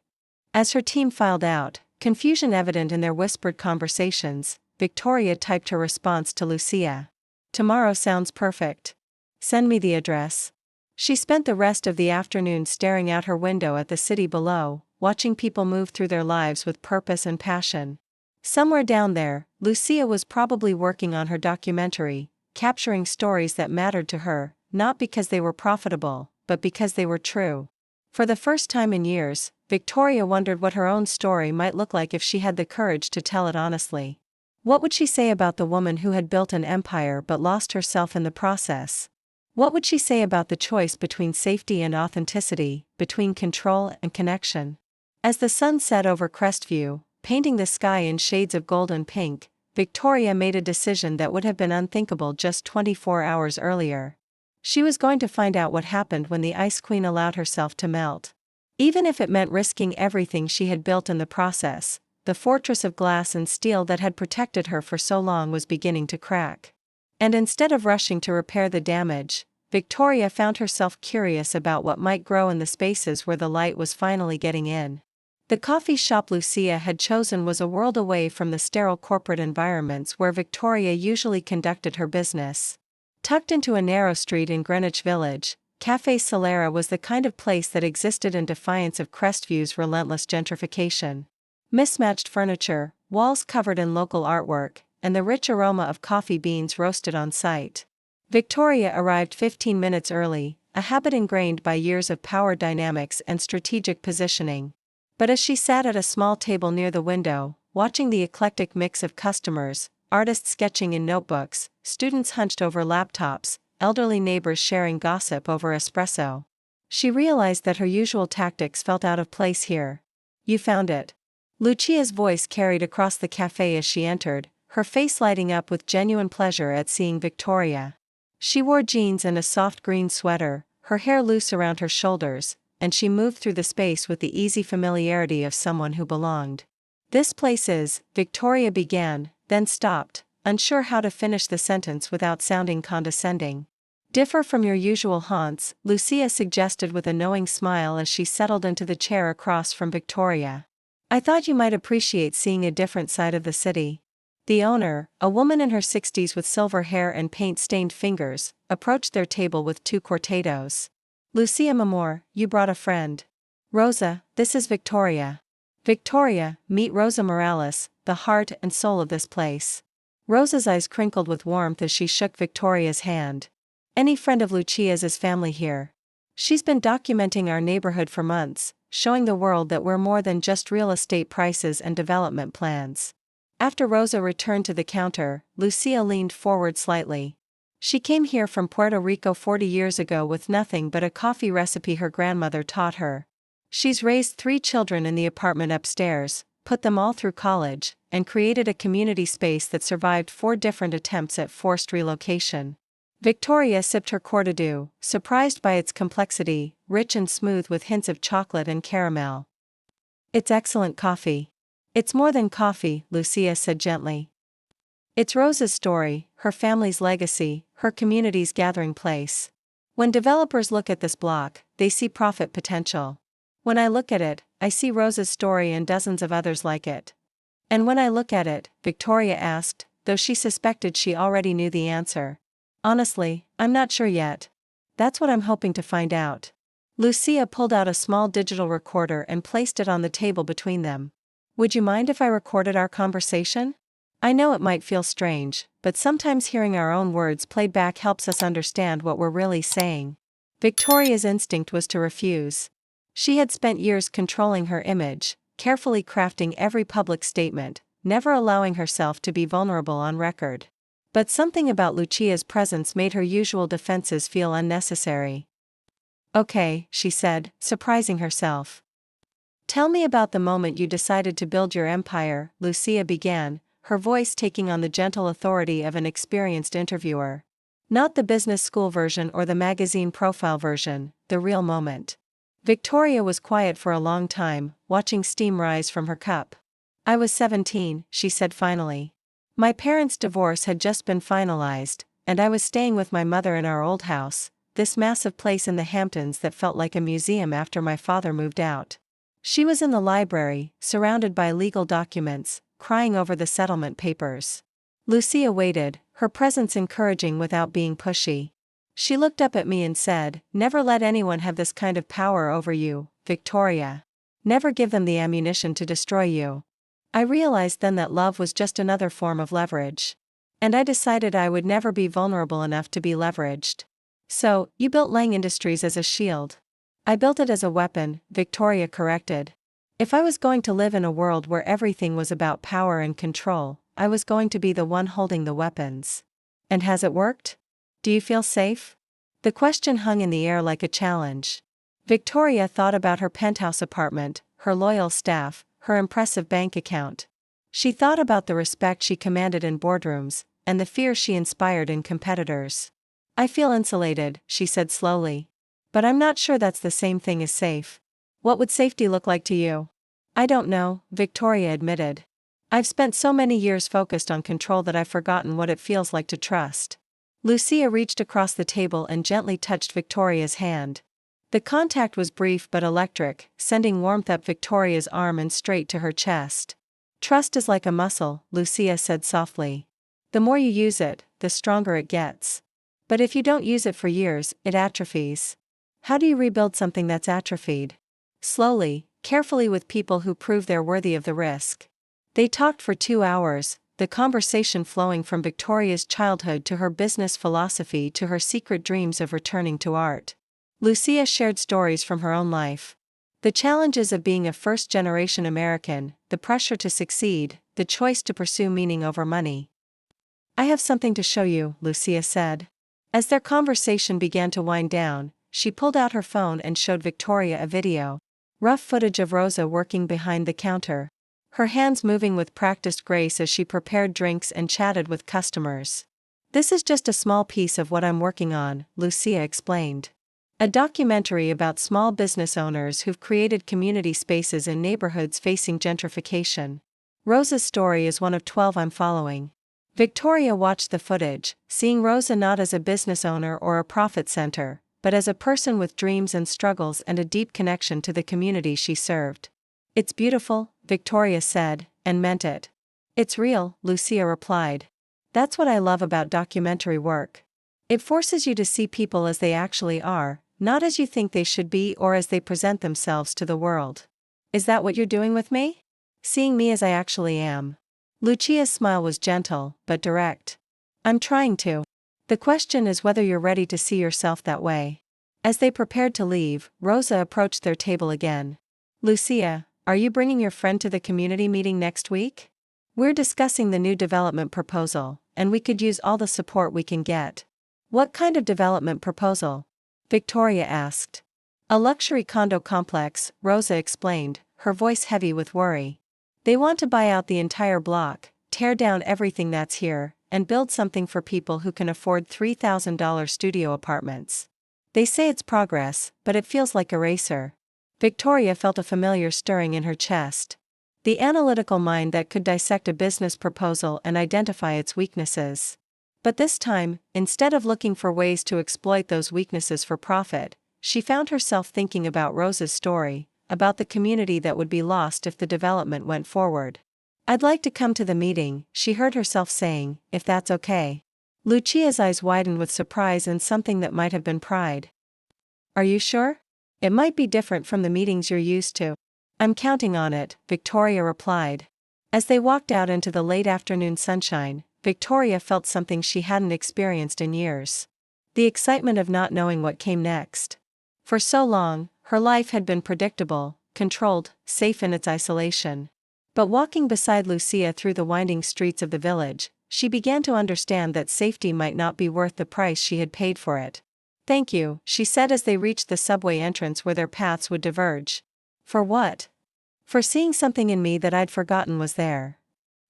As her team filed out, confusion evident in their whispered conversations, Victoria typed her response to Lucia. Tomorrow sounds perfect. Send me the address. She spent the rest of the afternoon staring out her window at the city below, watching people move through their lives with purpose and passion. Somewhere down there, Lucia was probably working on her documentary, capturing stories that mattered to her, not because they were profitable, but because they were true. For the first time in years, Victoria wondered what her own story might look like if she had the courage to tell it honestly. What would she say about the woman who had built an empire but lost herself in the process? What would she say about the choice between safety and authenticity, between control and connection? As the sun set over Crestview, painting the sky in shades of gold and pink, Victoria made a decision that would have been unthinkable just 24 hours earlier. She was going to find out what happened when the Ice Queen allowed herself to melt. Even if it meant risking everything she had built in the process, the fortress of glass and steel that had protected her for so long was beginning to crack. And instead of rushing to repair the damage, Victoria found herself curious about what might grow in the spaces where the light was finally getting in. The coffee shop Lucia had chosen was a world away from the sterile corporate environments where Victoria usually conducted her business. Tucked into a narrow street in Greenwich Village, Café Solera was the kind of place that existed in defiance of Crestview's relentless gentrification. Mismatched furniture, walls covered in local artwork, and the rich aroma of coffee beans roasted on site. Victoria arrived 15 minutes early, a habit ingrained by years of power dynamics and strategic positioning. But as she sat at a small table near the window, watching the eclectic mix of customers, artists sketching in notebooks, students hunched over laptops, elderly neighbors sharing gossip over espresso, she realized that her usual tactics felt out of place here. You found it. Lucia's voice carried across the cafe as she entered, her face lighting up with genuine pleasure at seeing Victoria. She wore jeans and a soft green sweater, her hair loose around her shoulders, and she moved through the space with the easy familiarity of someone who belonged. This place is, Victoria began, then stopped, unsure how to finish the sentence without sounding condescending. Differ from your usual haunts, Lucia suggested with a knowing smile as she settled into the chair across from Victoria. I thought you might appreciate seeing a different side of the city. The owner, a woman in her 60s with silver hair and paint-stained fingers, approached their table with 2 cortados. Lucia Mamor, you brought a friend. Rosa, this is Victoria. Victoria, meet Rosa Morales, the heart and soul of this place. Rosa's eyes crinkled with warmth as she shook Victoria's hand. Any friend of Lucia's is family here. She's been documenting our neighborhood for months, showing the world that we're more than just real estate prices and development plans. After Rosa returned to the counter, Lucia leaned forward slightly. She came here from Puerto Rico 40 years ago with nothing but a coffee recipe her grandmother taught her. She's raised 3 children in the apartment upstairs, put them all through college, and created a community space that survived 4 different attempts at forced relocation. Victoria sipped her cordideau, surprised by its complexity, rich and smooth with hints of chocolate and caramel. It's excellent coffee. It's more than coffee, Lucia said gently. It's Rosa's story, her family's legacy, her community's gathering place. When developers look at this block, they see profit potential. When I look at it, I see Rosa's story and dozens of others like it. And when I look at it, Victoria asked, though she suspected she already knew the answer. Honestly, I'm not sure yet. That's what I'm hoping to find out. Lucia pulled out a small digital recorder and placed it on the table between them. Would you mind if I recorded our conversation? I know it might feel strange, but sometimes hearing our own words played back helps us understand what we're really saying. Victoria's instinct was to refuse. She had spent years controlling her image, carefully crafting every public statement, never allowing herself to be vulnerable on record. But something about Lucia's presence made her usual defenses feel unnecessary. Okay, she said, surprising herself. Tell me about the moment you decided to build your empire, Lucia began, her voice taking on the gentle authority of an experienced interviewer. Not the business school version or the magazine profile version, the real moment. Victoria was quiet for a long time, watching steam rise from her cup. I was 17, she said finally. My parents' divorce had just been finalized, and I was staying with my mother in our old house, this massive place in the Hamptons that felt like a museum after my father moved out. She was in the library, surrounded by legal documents, crying over the settlement papers. Lucia waited, her presence encouraging without being pushy. She looked up at me and said, "Never let anyone have this kind of power over you, Victoria. Never give them the ammunition to destroy you." I realized then that love was just another form of leverage. And I decided I would never be vulnerable enough to be leveraged. So, you built Lang Industries as a shield. I built it as a weapon, Victoria corrected. If I was going to live in a world where everything was about power and control, I was going to be the one holding the weapons. And has it worked? Do you feel safe? The question hung in the air like a challenge. Victoria thought about her penthouse apartment, her loyal staff, her impressive bank account. She thought about the respect she commanded in boardrooms, and the fear she inspired in competitors. I feel insulated, she said slowly. But I'm not sure that's the same thing as safe. What would safety look like to you? I don't know, Victoria admitted. I've spent so many years focused on control that I've forgotten what it feels like to trust. Lucia reached across the table and gently touched Victoria's hand. The contact was brief but electric, sending warmth up Victoria's arm and straight to her chest. Trust is like a muscle, Lucia said softly. The more you use it, the stronger it gets. But if you don't use it for years, it atrophies. How do you rebuild something that's atrophied? Slowly, carefully, with people who prove they're worthy of the risk. They talked for 2 hours, the conversation flowing from Victoria's childhood to her business philosophy to her secret dreams of returning to art. Lucia shared stories from her own life. The challenges of being a first-generation American, the pressure to succeed, the choice to pursue meaning over money. I have something to show you, Lucia said. As their conversation began to wind down, she pulled out her phone and showed Victoria a video. Rough footage of Rosa working behind the counter. Her hands moving with practiced grace as she prepared drinks and chatted with customers. This is just a small piece of what I'm working on, Lucia explained. A documentary about small business owners who've created community spaces in neighborhoods facing gentrification. Rosa's story is one of 12 I'm following. Victoria watched the footage, seeing Rosa not as a business owner or a profit center, but as a person with dreams and struggles and a deep connection to the community she served. It's beautiful, Victoria said, and meant it. It's real, Lucia replied. That's what I love about documentary work. It forces you to see people as they actually are, not as you think they should be or as they present themselves to the world. Is that what you're doing with me? Seeing me as I actually am. Lucia's smile was gentle, but direct. I'm trying to. The question is whether you're ready to see yourself that way. As they prepared to leave, Rosa approached their table again. Lucia, are you bringing your friend to the community meeting next week? We're discussing the new development proposal, and we could use all the support we can get. What kind of development proposal? Victoria asked. A luxury condo complex, Rosa explained, her voice heavy with worry. They want to buy out the entire block, tear down everything that's here, and build something for people who can afford $3,000 studio apartments. They say it's progress, but it feels like eraser. Victoria felt a familiar stirring in her chest. The analytical mind that could dissect a business proposal and identify its weaknesses. But this time, instead of looking for ways to exploit those weaknesses for profit, she found herself thinking about Rosa's story, about the community that would be lost if the development went forward. "I'd like to come to the meeting," she heard herself saying, "if that's okay." Lucia's eyes widened with surprise and something that might have been pride. "Are you sure? It might be different from the meetings you're used to." "I'm counting on it," Victoria replied. As they walked out into the late afternoon sunshine, Victoria felt something she hadn't experienced in years. The excitement of not knowing what came next. For so long, her life had been predictable, controlled, safe in its isolation. But walking beside Lucia through the winding streets of the village, she began to understand that safety might not be worth the price she had paid for it. "Thank you," she said as they reached the subway entrance where their paths would diverge. "For what?" "For seeing something in me that I'd forgotten was there."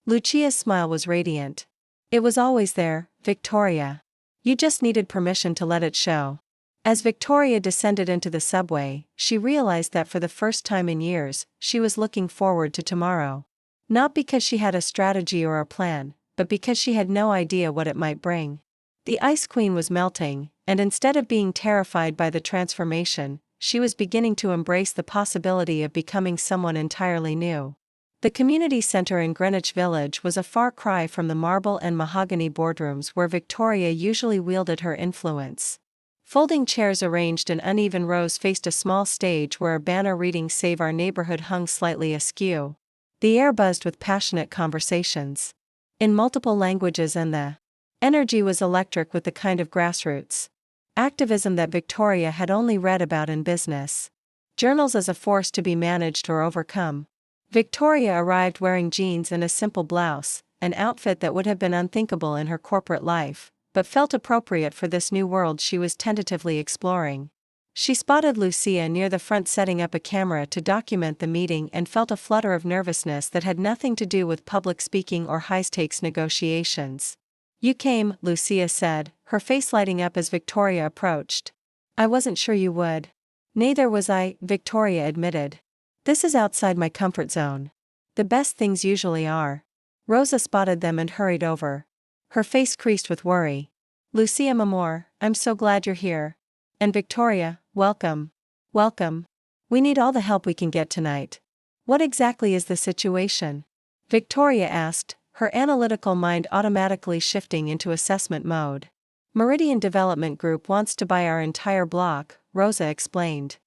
Lucia's smile was radiant. "It was always there, Victoria. You just needed permission to let it show." As Victoria descended into the subway, she realized that for the first time in years, she was looking forward to tomorrow. Not because she had a strategy or a plan, but because she had no idea what it might bring. The Ice Queen was melting, and instead of being terrified by the transformation, she was beginning to embrace the possibility of becoming someone entirely new. The community center in Greenwich Village was a far cry from the marble and mahogany boardrooms where Victoria usually wielded her influence. Folding chairs arranged in uneven rows faced a small stage where a banner reading "Save Our Neighborhood" hung slightly askew. The air buzzed with passionate conversations in multiple languages, and the energy was electric with the kind of grassroots activism that Victoria had only read about in business journals as a force to be managed or overcome. Victoria arrived wearing jeans and a simple blouse, an outfit that would have been unthinkable in her corporate life, but felt appropriate for this new world she was tentatively exploring. She spotted Lucia near the front setting up a camera to document the meeting and felt a flutter of nervousness that had nothing to do with public speaking or high-stakes negotiations. "You came," Lucia said, her face lighting up as Victoria approached. "I wasn't sure you would." "Neither was I," Victoria admitted. "This is outside my comfort zone." "The best things usually are." Rosa spotted them and hurried over. Her face creased with worry. "Lucia Mamor, I'm so glad you're here." "And Victoria, welcome. Welcome. We need all the help we can get tonight." "What exactly is the situation?" Victoria asked, her analytical mind automatically shifting into assessment mode. "Meridian Development Group wants to buy our entire block," Rosa explained.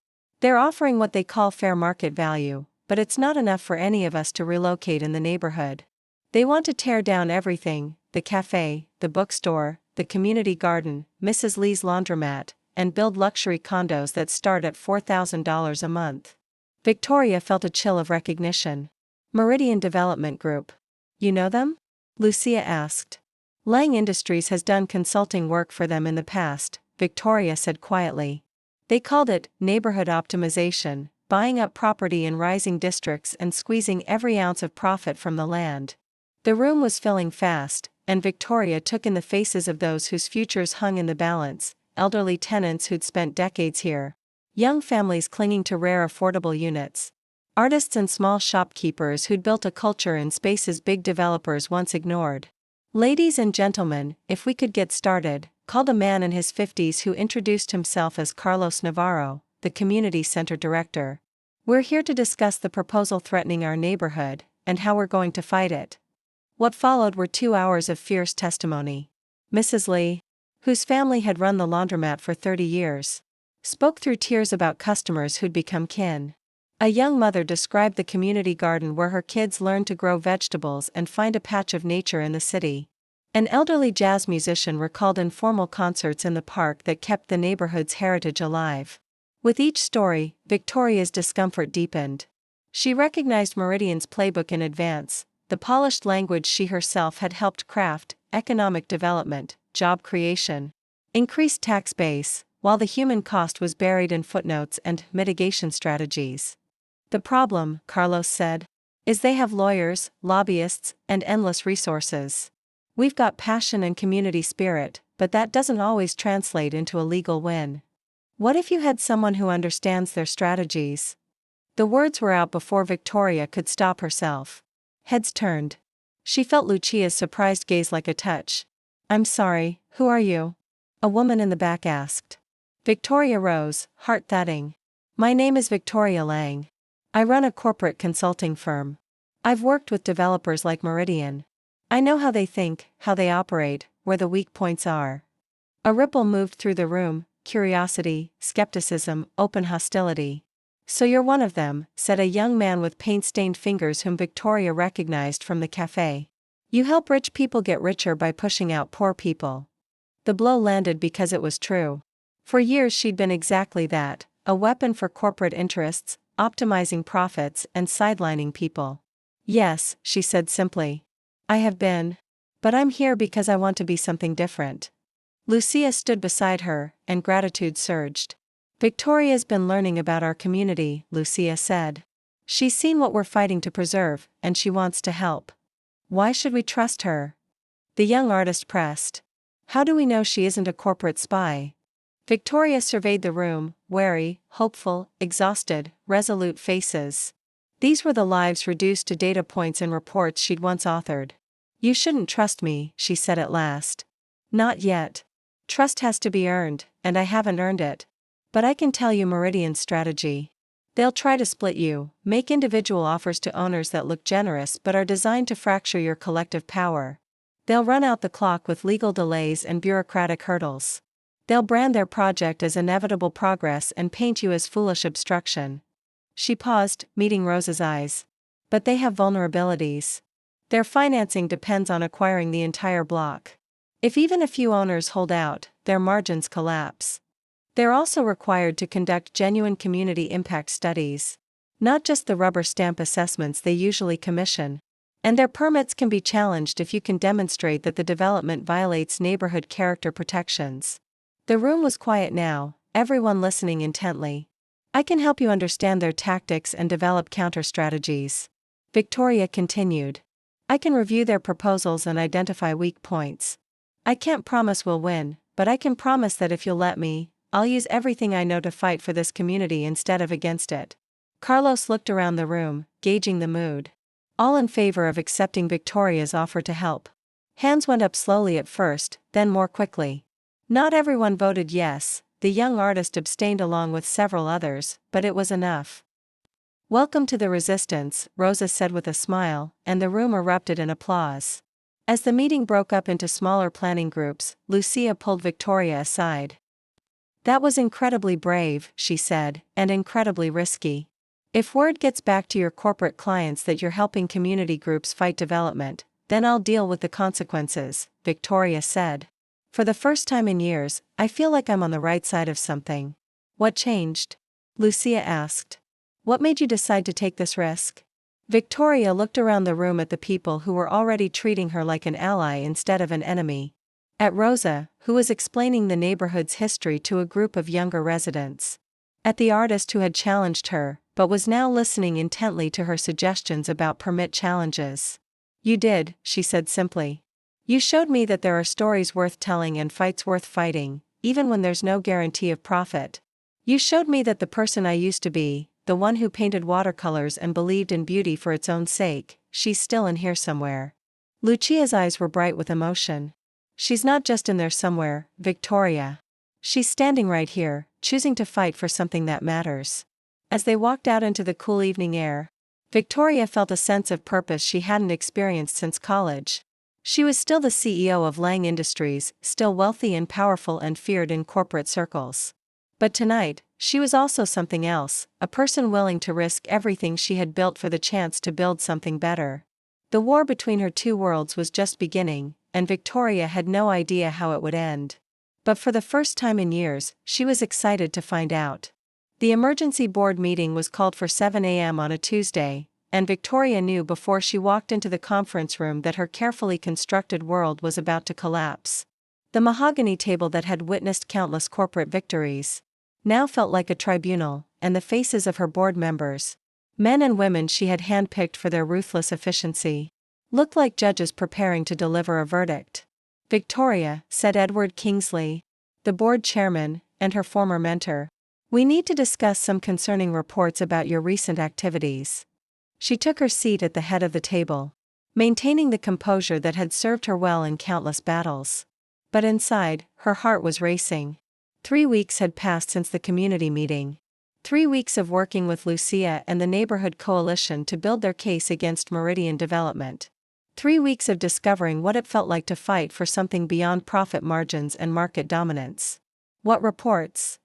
"They're offering what they call fair market value, but it's not enough for any of us to relocate in the neighborhood. They want to tear down everything: the cafe, the bookstore, the community garden, Mrs. Lee's laundromat, and build luxury condos that start at $4,000 a month." Victoria felt a chill of recognition. "Meridian Development Group. You know them?" Lucia asked. "Lang Industries has done consulting work for them in the past," Victoria said quietly. "They called it neighborhood optimization, buying up property in rising districts and squeezing every ounce of profit from the land." The room was filling fast, and Victoria took in the faces of those whose futures hung in the balance: elderly tenants who'd spent decades here, young families clinging to rare affordable units, artists and small shopkeepers who'd built a culture in spaces big developers once ignored. "Ladies and gentlemen, if we could get started," called a man in his 50s who introduced himself as Carlos Navarro, the community center director. "We're here to discuss the proposal threatening our neighborhood, and how we're going to fight it." What followed were 2 hours of fierce testimony. Mrs. Lee, whose family had run the laundromat for 30 years, spoke through tears about customers who'd become kin. A young mother described the community garden where her kids learned to grow vegetables and find a patch of nature in the city. An elderly jazz musician recalled informal concerts in the park that kept the neighborhood's heritage alive. With each story, Victoria's discomfort deepened. She recognized Meridian's playbook in advance: the polished language she herself had helped craft: economic development, job creation, increased tax base, while the human cost was buried in footnotes and mitigation strategies. The problem, Carlos said, is they have lawyers, lobbyists, and endless resources. We've got passion and community spirit, but that doesn't always translate into a legal win. What if you had someone who understands their strategies? The words were out before Victoria could stop herself. Heads turned. She felt Lucia's surprised gaze like a touch. "I'm sorry, who are you?" a woman in the back asked. Victoria rose, heart thudding. "My name is Victoria Lang. I run a corporate consulting firm. I've worked with developers like Meridian. I know how they think, how they operate, where the weak points are." A ripple moved through the room, curiosity, skepticism, open hostility. "So you're one of them," said a young man with paint-stained fingers whom Victoria recognized from the cafe. "You help rich people get richer by pushing out poor people." The blow landed because it was true. For years she'd been exactly that, a weapon for corporate interests, optimizing profits and sidelining people. "Yes," she said simply. "I have been. But I'm here because I want to be something different." Lucia stood beside her, and gratitude surged. "Victoria's been learning about our community," Lucia said. "She's seen what we're fighting to preserve, and she wants to help." "Why should we trust her?" the young artist pressed. "How do we know she isn't a corporate spy?" Victoria surveyed the room, wary, hopeful, exhausted, resolute faces. These were the lives reduced to data points in reports she'd once authored. "You shouldn't trust me," she said at last. "Not yet. Trust has to be earned, and I haven't earned it. But I can tell you Meridian's strategy. They'll try to split you, make individual offers to owners that look generous but are designed to fracture your collective power. They'll run out the clock with legal delays and bureaucratic hurdles. They'll brand their project as inevitable progress and paint you as foolish obstruction." She paused, meeting Rosa's eyes. "But they have vulnerabilities. Their financing depends on acquiring the entire block. If even a few owners hold out, their margins collapse. They're also required to conduct genuine community impact studies. Not just the rubber stamp assessments they usually commission. And their permits can be challenged if you can demonstrate that the development violates neighborhood character protections." The room was quiet now, everyone listening intently. "I can help you understand their tactics and develop counter-strategies," Victoria continued. "I can review their proposals and identify weak points. I can't promise we'll win, but I can promise that if you'll let me, I'll use everything I know to fight for this community instead of against it." Carlos looked around the room, gauging the mood. All in favor of accepting Victoria's offer to help. Hands went up slowly at first, then more quickly. Not everyone voted yes, the young artist abstained along with several others, but it was enough. "Welcome to the resistance," Rosa said with a smile, and the room erupted in applause. As the meeting broke up into smaller planning groups, Lucia pulled Victoria aside. "That was incredibly brave," she said, "and incredibly risky. If word gets back to your corporate clients that you're helping community groups fight development, then I'll deal with the consequences," Victoria said. "For the first time in years, I feel like I'm on the right side of something." "What changed?" Lucia asked. "What made you decide to take this risk?" Victoria looked around the room at the people who were already treating her like an ally instead of an enemy. At Rosa, who was explaining the neighborhood's history to a group of younger residents. At the artist who had challenged her, but was now listening intently to her suggestions about permit challenges. "You did," she said simply. "You showed me that there are stories worth telling and fights worth fighting, even when there's no guarantee of profit. You showed me that the person I used to be, the one who painted watercolors and believed in beauty for its own sake, she's still in here somewhere." Lucia's eyes were bright with emotion. "She's not just in there somewhere, Victoria. She's standing right here, choosing to fight for something that matters." As they walked out into the cool evening air, Victoria felt a sense of purpose she hadn't experienced since college. She was still the CEO of Lang Industries, still wealthy and powerful and feared in corporate circles. But tonight, she was also something else, a person willing to risk everything she had built for the chance to build something better. The war between her two worlds was just beginning, and Victoria had no idea how it would end. But for the first time in years, she was excited to find out. The emergency board meeting was called for 7 a.m. on a Tuesday, and Victoria knew before she walked into the conference room that her carefully constructed world was about to collapse. The mahogany table that had witnessed countless corporate victories now felt like a tribunal, and the faces of her board members, men and women she had handpicked for their ruthless efficiency, looked like judges preparing to deliver a verdict. "Victoria," said Edward Kingsley, the board chairman, and her former mentor, "we need to discuss some concerning reports about your recent activities." She took her seat at the head of the table, maintaining the composure that had served her well in countless battles. But inside, her heart was racing. 3 weeks had passed since the community meeting. 3 weeks of working with Lucia and the neighborhood coalition to build their case against Meridian Development. 3 weeks of discovering what it felt like to fight for something beyond profit margins and market dominance. "What reports?"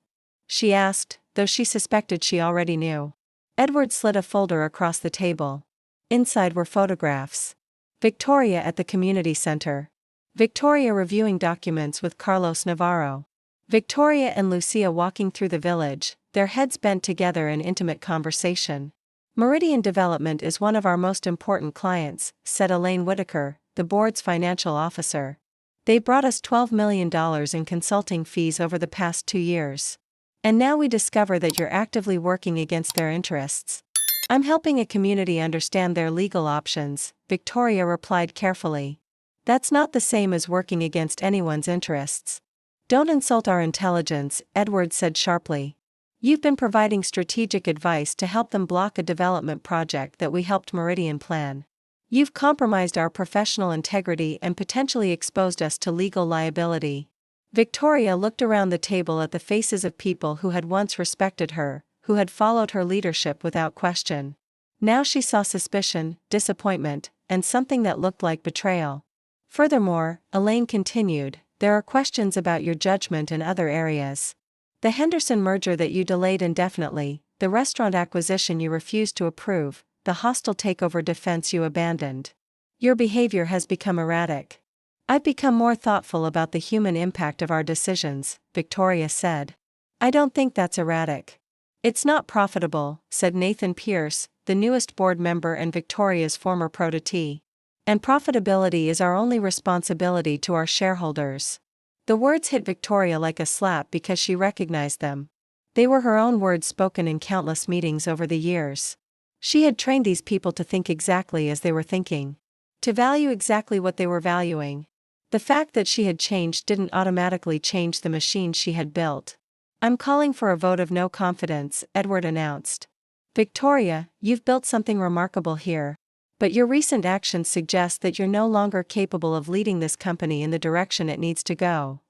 she asked, though she suspected she already knew. Edward slid a folder across the table. Inside were photographs. Victoria at the community center. Victoria reviewing documents with Carlos Navarro. Victoria and Lucia walking through the village, their heads bent together in intimate conversation. "Meridian Development is one of our most important clients," said Elaine Whitaker, the board's financial officer. "They brought us $12 million in consulting fees over the past 2 years. And now we discover that you're actively working against their interests." "I'm helping a community understand their legal options," Victoria replied carefully. "That's not the same as working against anyone's interests." "Don't insult our intelligence," Edward said sharply. "You've been providing strategic advice to help them block a development project that we helped Meridian plan. You've compromised our professional integrity and potentially exposed us to legal liability." Victoria looked around the table at the faces of people who had once respected her, who had followed her leadership without question. Now she saw suspicion, disappointment, and something that looked like betrayal. "Furthermore," Elaine continued, "there are questions about your judgment in other areas. The Henderson merger that you delayed indefinitely, the restaurant acquisition you refused to approve, the hostile takeover defense you abandoned. Your behavior has become erratic." "I've become more thoughtful about the human impact of our decisions," Victoria said. "I don't think that's erratic." "It's not profitable," said Nathan Pierce, the newest board member and Victoria's former protégé. "And profitability is our only responsibility to our shareholders." The words hit Victoria like a slap because she recognized them. They were her own words spoken in countless meetings over the years. She had trained these people to think exactly as they were thinking, to value exactly what they were valuing. The fact that she had changed didn't automatically change the machine she had built. "I'm calling for a vote of no confidence," Edward announced. "Victoria, you've built something remarkable here. But your recent actions suggest that you're no longer capable of leading this company in the direction it needs to go."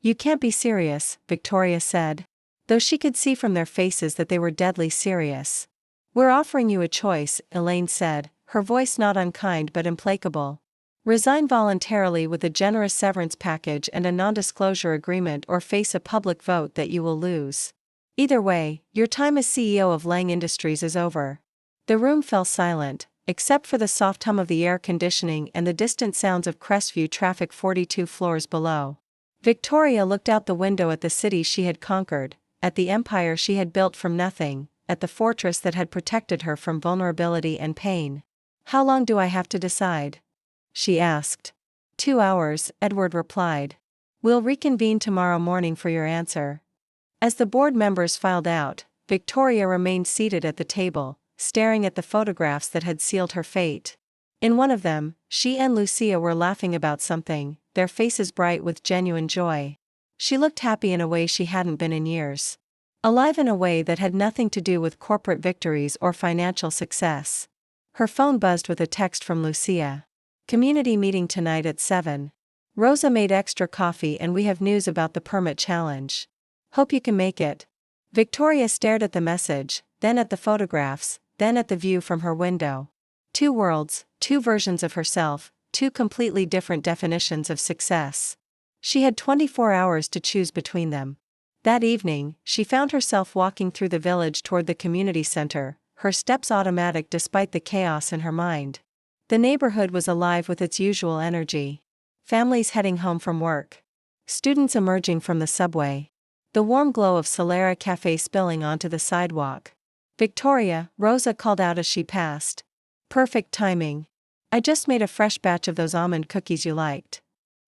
"You can't be serious," Victoria said, though she could see from their faces that they were deadly serious. "We're offering you a choice," Elaine said, her voice not unkind but implacable. "Resign voluntarily with a generous severance package and a non-disclosure agreement, or face a public vote that you will lose. Either way, your time as CEO of Lang Industries is over." The room fell silent, except for the soft hum of the air conditioning and the distant sounds of Crestview traffic 42 floors below. Victoria looked out the window at the city she had conquered, at the empire she had built from nothing, at the fortress that had protected her from vulnerability and pain. "How long do I have to decide?" she asked. 2 hours, Edward replied. "We'll reconvene tomorrow morning for your answer." As the board members filed out, Victoria remained seated at the table, staring at the photographs that had sealed her fate. In one of them, she and Lucia were laughing about something, their faces bright with genuine joy. She looked happy in a way she hadn't been in years. Alive in a way that had nothing to do with corporate victories or financial success. Her phone buzzed with a text from Lucia. "Community meeting tonight at 7. Rosa made extra coffee and we have news about the permit challenge. Hope you can make it." Victoria stared at the message, then at the photographs, then at the view from her window. 2 worlds, 2 versions of herself, 2 completely different definitions of success. She had 24 hours to choose between them. That evening, she found herself walking through the village toward the community center, her steps automatic despite the chaos in her mind. The neighborhood was alive with its usual energy. Families heading home from work. Students emerging from the subway. The warm glow of Solera Cafe spilling onto the sidewalk. "Victoria," Rosa called out as she passed. "Perfect timing. I just made a fresh batch of those almond cookies you liked."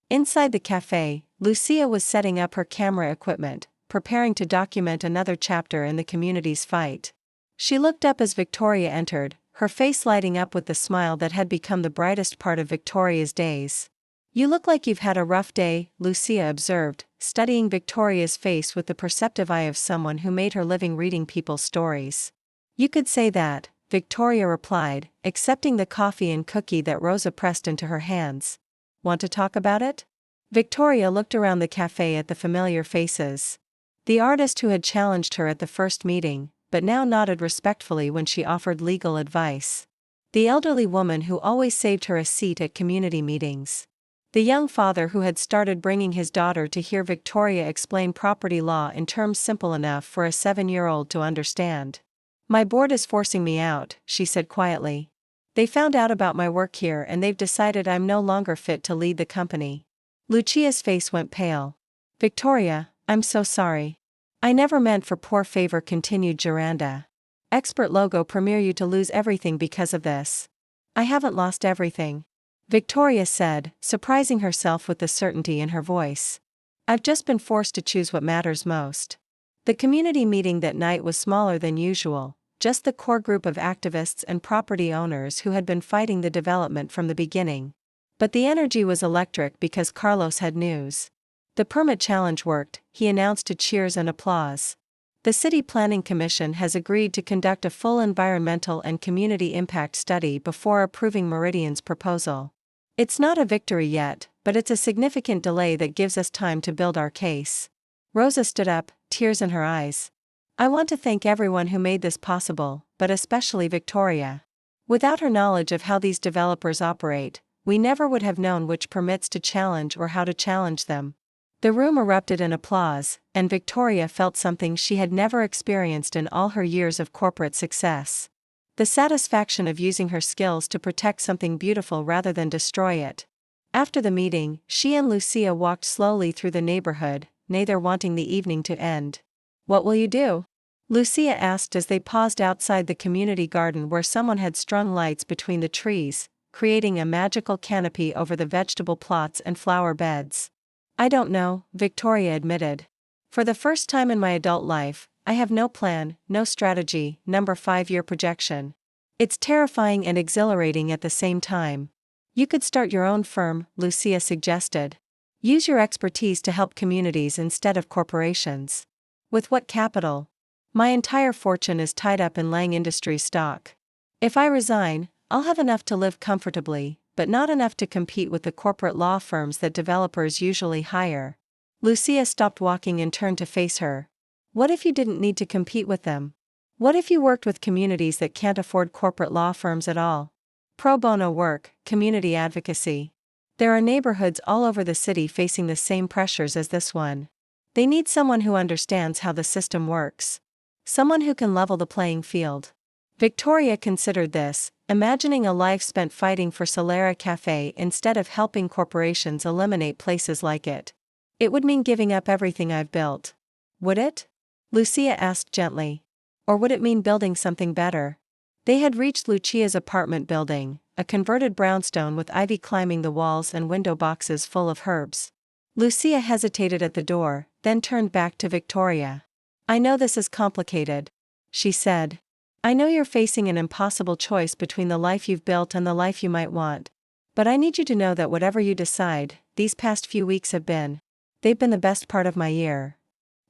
Inside the cafe, Lucia was setting up her camera equipment, preparing to document another chapter in the community's fight. She looked up as Victoria entered, her face lighting up with the smile that had become the brightest part of Victoria's days. "You look like you've had a rough day," Lucia observed, studying Victoria's face with the perceptive eye of someone who made her living reading people's stories. "You could say that," Victoria replied, accepting the coffee and cookie that Rosa pressed into her hands. "Want to talk about it?" Victoria looked around the cafe at the familiar faces. The artist who had challenged her at the first meeting, but now nodded respectfully when she offered legal advice. The elderly woman who always saved her a seat at community meetings. The young father who had started bringing his daughter to hear Victoria explain property law in terms simple enough for a 7-year-old to understand. "My board is forcing me out," she said quietly. "They found out about my work here and they've decided I'm no longer fit to lead the company." Lucia's face went pale. "Victoria, I'm so sorry. I never meant for poor favor," continued Geranda. "Expert logo premier you to lose everything because of this." "I haven't lost everything," Victoria said, surprising herself with the certainty in her voice. "I've just been forced to choose what matters most." The community meeting that night was smaller than usual, just the core group of activists and property owners who had been fighting the development from the beginning. But the energy was electric because Carlos had news. The permit challenge worked, he announced to cheers and applause. The City Planning Commission has agreed to conduct a full environmental and community impact study before approving Meridian's proposal. "It's not a victory yet, but it's a significant delay that gives us time to build our case." Rosa stood up, tears in her eyes. "I want to thank everyone who made this possible, but especially Victoria. Without her knowledge of how these developers operate, we never would have known which permits to challenge or how to challenge them." The room erupted in applause, and Victoria felt something she had never experienced in all her years of corporate success. The satisfaction of using her skills to protect something beautiful rather than destroy it. After the meeting, she and Lucia walked slowly through the neighborhood, neither wanting the evening to end. "What will you do?" Lucia asked as they paused outside the community garden where someone had strung lights between the trees, creating a magical canopy over the vegetable plots and flower beds. "I don't know," Victoria admitted. "For the first time in my adult life, I have no plan, no strategy, number 5-year projection. It's terrifying and exhilarating at the same time." "You could start your own firm," Lucia suggested. "Use your expertise to help communities instead of corporations." "With what capital?" "My entire fortune is tied up in Lang Industries stock. If I resign, I'll have enough to live comfortably, but not enough to compete with the corporate law firms that developers usually hire." Lucia stopped walking and turned to face her. "What if you didn't need to compete with them? What if you worked with communities that can't afford corporate law firms at all? Pro bono work, community advocacy. There are neighborhoods all over the city facing the same pressures as this one. They need someone who understands how the system works. Someone who can level the playing field." Victoria considered this, imagining a life spent fighting for Solera Cafe instead of helping corporations eliminate places like it. "It would mean giving up everything I've built." "Would it?" Lucia asked gently. "Or would it mean building something better?" They had reached Lucia's apartment building, a converted brownstone with ivy climbing the walls and window boxes full of herbs. Lucia hesitated at the door, then turned back to Victoria. "I know this is complicated," she said. "I know you're facing an impossible choice between the life you've built and the life you might want. But I need you to know that whatever you decide, these past few weeks they've been the best part of my year."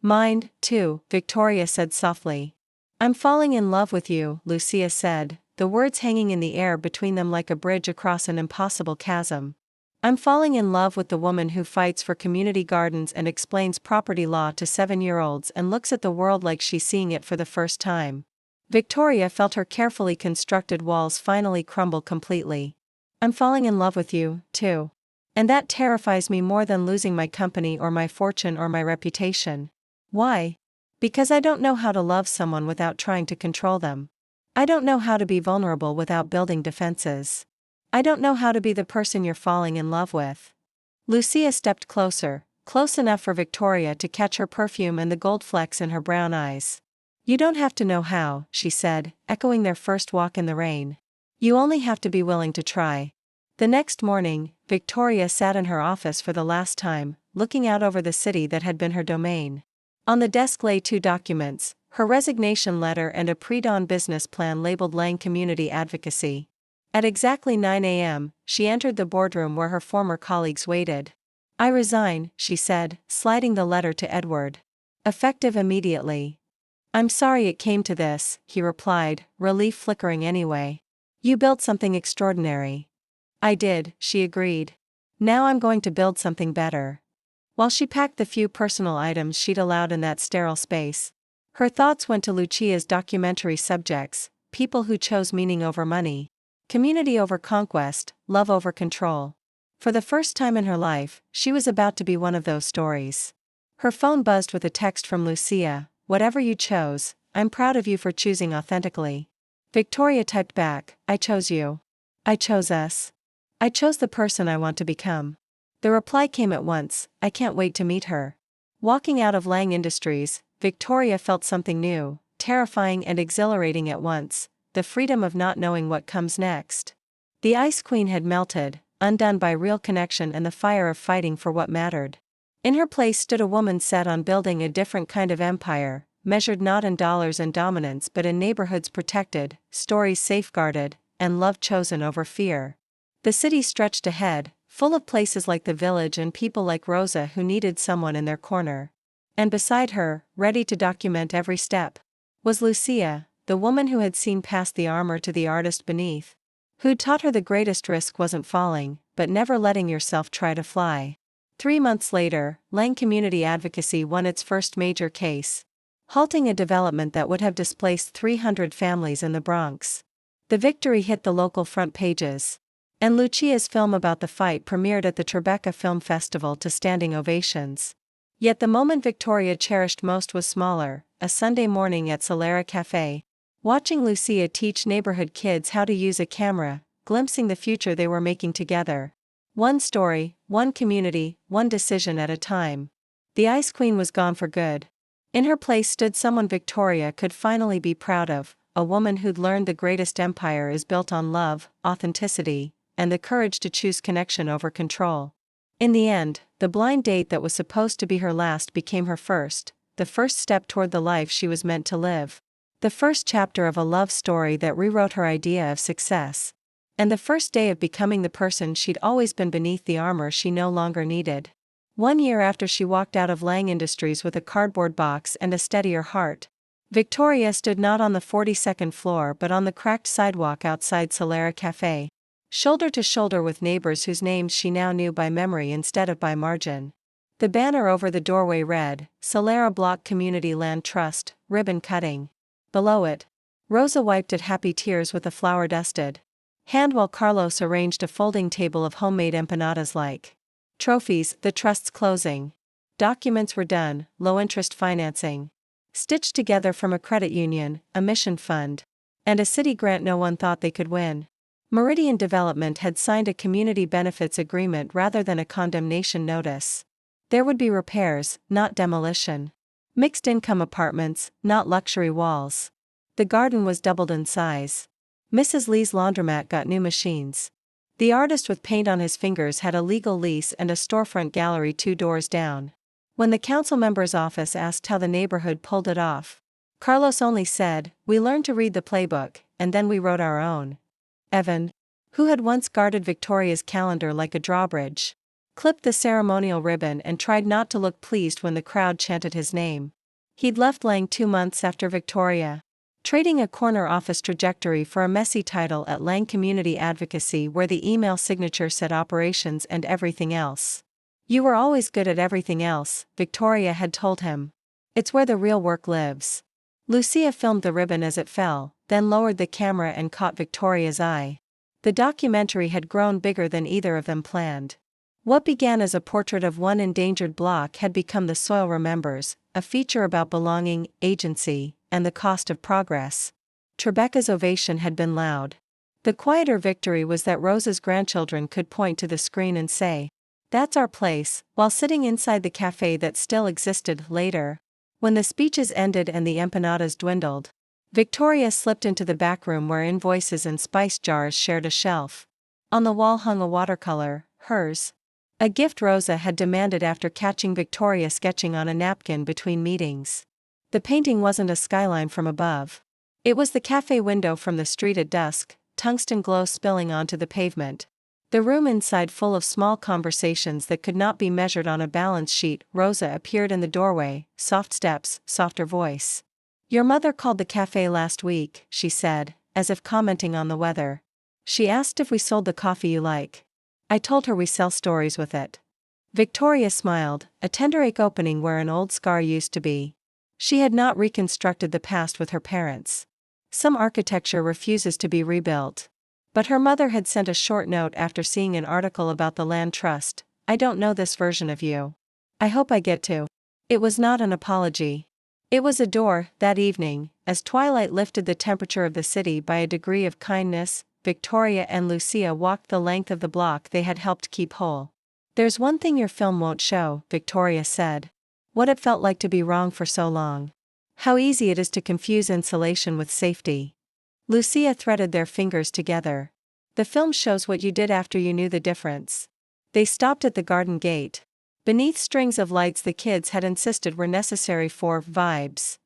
"Mine, too," Victoria said softly. "I'm falling in love with you," Lucia said, the words hanging in the air between them like a bridge across an impossible chasm. "I'm falling in love with the woman who fights for community gardens and explains property law to 7-year-olds and looks at the world like she's seeing it for the first time." Victoria felt her carefully constructed walls finally crumble completely. "I'm falling in love with you, too. And that terrifies me more than losing my company or my fortune or my reputation." "Why?" "Because I don't know how to love someone without trying to control them. I don't know how to be vulnerable without building defenses. I don't know how to be the person you're falling in love with." Lucia stepped closer, close enough for Victoria to catch her perfume and the gold flecks in her brown eyes. "You don't have to know how," she said, echoing their first walk in the rain. "You only have to be willing to try." The next morning, Victoria sat in her office for the last time, looking out over the city that had been her domain. On the desk lay 2 documents, her resignation letter and a pre-dawn business plan labeled Lang Community Advocacy. At exactly 9 a.m., she entered the boardroom where her former colleagues waited. "I resign," she said, sliding the letter to Edward. "Effective immediately." "I'm sorry it came to this," he replied, relief flickering anyway. "You built something extraordinary." "I did," she agreed. "Now I'm going to build something better." While she packed the few personal items she'd allowed in that sterile space, her thoughts went to Lucia's documentary subjects: people who chose meaning over money, community over conquest, love over control. For the first time in her life, she was about to be one of those stories. Her phone buzzed with a text from Lucia: "Whatever you chose, I'm proud of you for choosing authentically." Victoria typed back: "I chose you. I chose us. I chose the person I want to become." The reply came at once: "I can't wait to meet her." Walking out of Lang Industries, Victoria felt something new, terrifying and exhilarating at once: the freedom of not knowing what comes next. The Ice Queen had melted, undone by real connection and the fire of fighting for what mattered. In her place stood a woman set on building a different kind of empire, measured not in dollars and dominance but in neighborhoods protected, stories safeguarded, and love chosen over fear. The city stretched ahead, full of places like the village and people like Rosa who needed someone in their corner. And beside her, ready to document every step, was Lucia, the woman who had seen past the armor to the artist beneath. Who'd taught her the greatest risk wasn't falling, but never letting yourself try to fly. 3 months later, Lang Community Advocacy won its first major case, halting a development that would have displaced 300 families in the Bronx. The victory hit the local front pages, and Lucia's film about the fight premiered at the Tribeca Film Festival to standing ovations. Yet the moment Victoria cherished most was smaller: a Sunday morning at Solera Cafe, watching Lucia teach neighborhood kids how to use a camera, glimpsing the future they were making together. One story, one community, one decision at a time. The Ice Queen was gone for good. In her place stood someone Victoria could finally be proud of, a woman who'd learned the greatest empire is built on love, authenticity, and the courage to choose connection over control. In the end, the blind date that was supposed to be her last became her first, the first step toward the life she was meant to live. The first chapter of a love story that rewrote her idea of success. And the first day of becoming the person she'd always been beneath the armor she no longer needed. 1 year after she walked out of Lang Industries with a cardboard box and a steadier heart, Victoria stood not on the 42nd floor but on the cracked sidewalk outside Solera Cafe, shoulder to shoulder with neighbors whose names she now knew by memory instead of by margin. The banner over the doorway read, "Solera Block Community Land Trust, Ribbon Cutting." Below it, Rosa wiped at happy tears with a flower-dusted hand while Carlos arranged a folding table of homemade empanadas like trophies. The trust's closing documents were done, low-interest financing, stitched together from a credit union, a mission fund, and a city grant no one thought they could win. Meridian Development had signed a community benefits agreement rather than a condemnation notice. There would be repairs, not demolition. Mixed-income apartments, not luxury walls. The garden was doubled in size. Mrs. Lee's laundromat got new machines. The artist with paint on his fingers had a legal lease and a storefront gallery 2 doors down. When the council member's office asked how the neighborhood pulled it off, Carlos only said, "We learned to read the playbook, and then we wrote our own." Evan, who had once guarded Victoria's calendar like a drawbridge, clipped the ceremonial ribbon and tried not to look pleased when the crowd chanted his name. He'd left Lang 2 months after Victoria, trading a corner office trajectory for a messy title at Lang Community Advocacy where the email signature said operations and everything else. "You were always good at everything else," Victoria had told him. "It's where the real work lives." Lucia filmed the ribbon as it fell, then lowered the camera and caught Victoria's eye. The documentary had grown bigger than either of them planned. What began as a portrait of one endangered block had become The Soil Remembers, a feature about belonging, agency, and the cost of progress. Tribeca's ovation had been loud. The quieter victory was that Rosa's grandchildren could point to the screen and say, "That's our place," while sitting inside the cafe that still existed. Later, when the speeches ended and the empanadas dwindled, Victoria slipped into the back room where invoices and spice jars shared a shelf. On the wall hung a watercolor, hers. A gift Rosa had demanded after catching Victoria sketching on a napkin between meetings. The painting wasn't a skyline from above. It was the cafe window from the street at dusk, tungsten glow spilling onto the pavement. The room inside full of small conversations that could not be measured on a balance sheet. Rosa appeared in the doorway, soft steps, softer voice. "Your mother called the cafe last week," she said, as if commenting on the weather. "She asked if we sold the coffee you like. I told her we sell stories with it." Victoria smiled, a tender ache opening where an old scar used to be. She had not reconstructed the past with her parents. Some architecture refuses to be rebuilt. But her mother had sent a short note after seeing an article about the land trust. "I don't know this version of you. I hope I get to." It was not an apology. It was a door. That evening, as twilight lifted the temperature of the city by a degree of kindness, Victoria and Lucia walked the length of the block they had helped keep whole. "There's one thing your film won't show," Victoria said. "What it felt like to be wrong for so long. How easy it is to confuse insulation with safety." Lucia threaded their fingers together. "The film shows what you did after you knew the difference." They stopped at the garden gate. Beneath strings of lights the kids had insisted were necessary for vibes.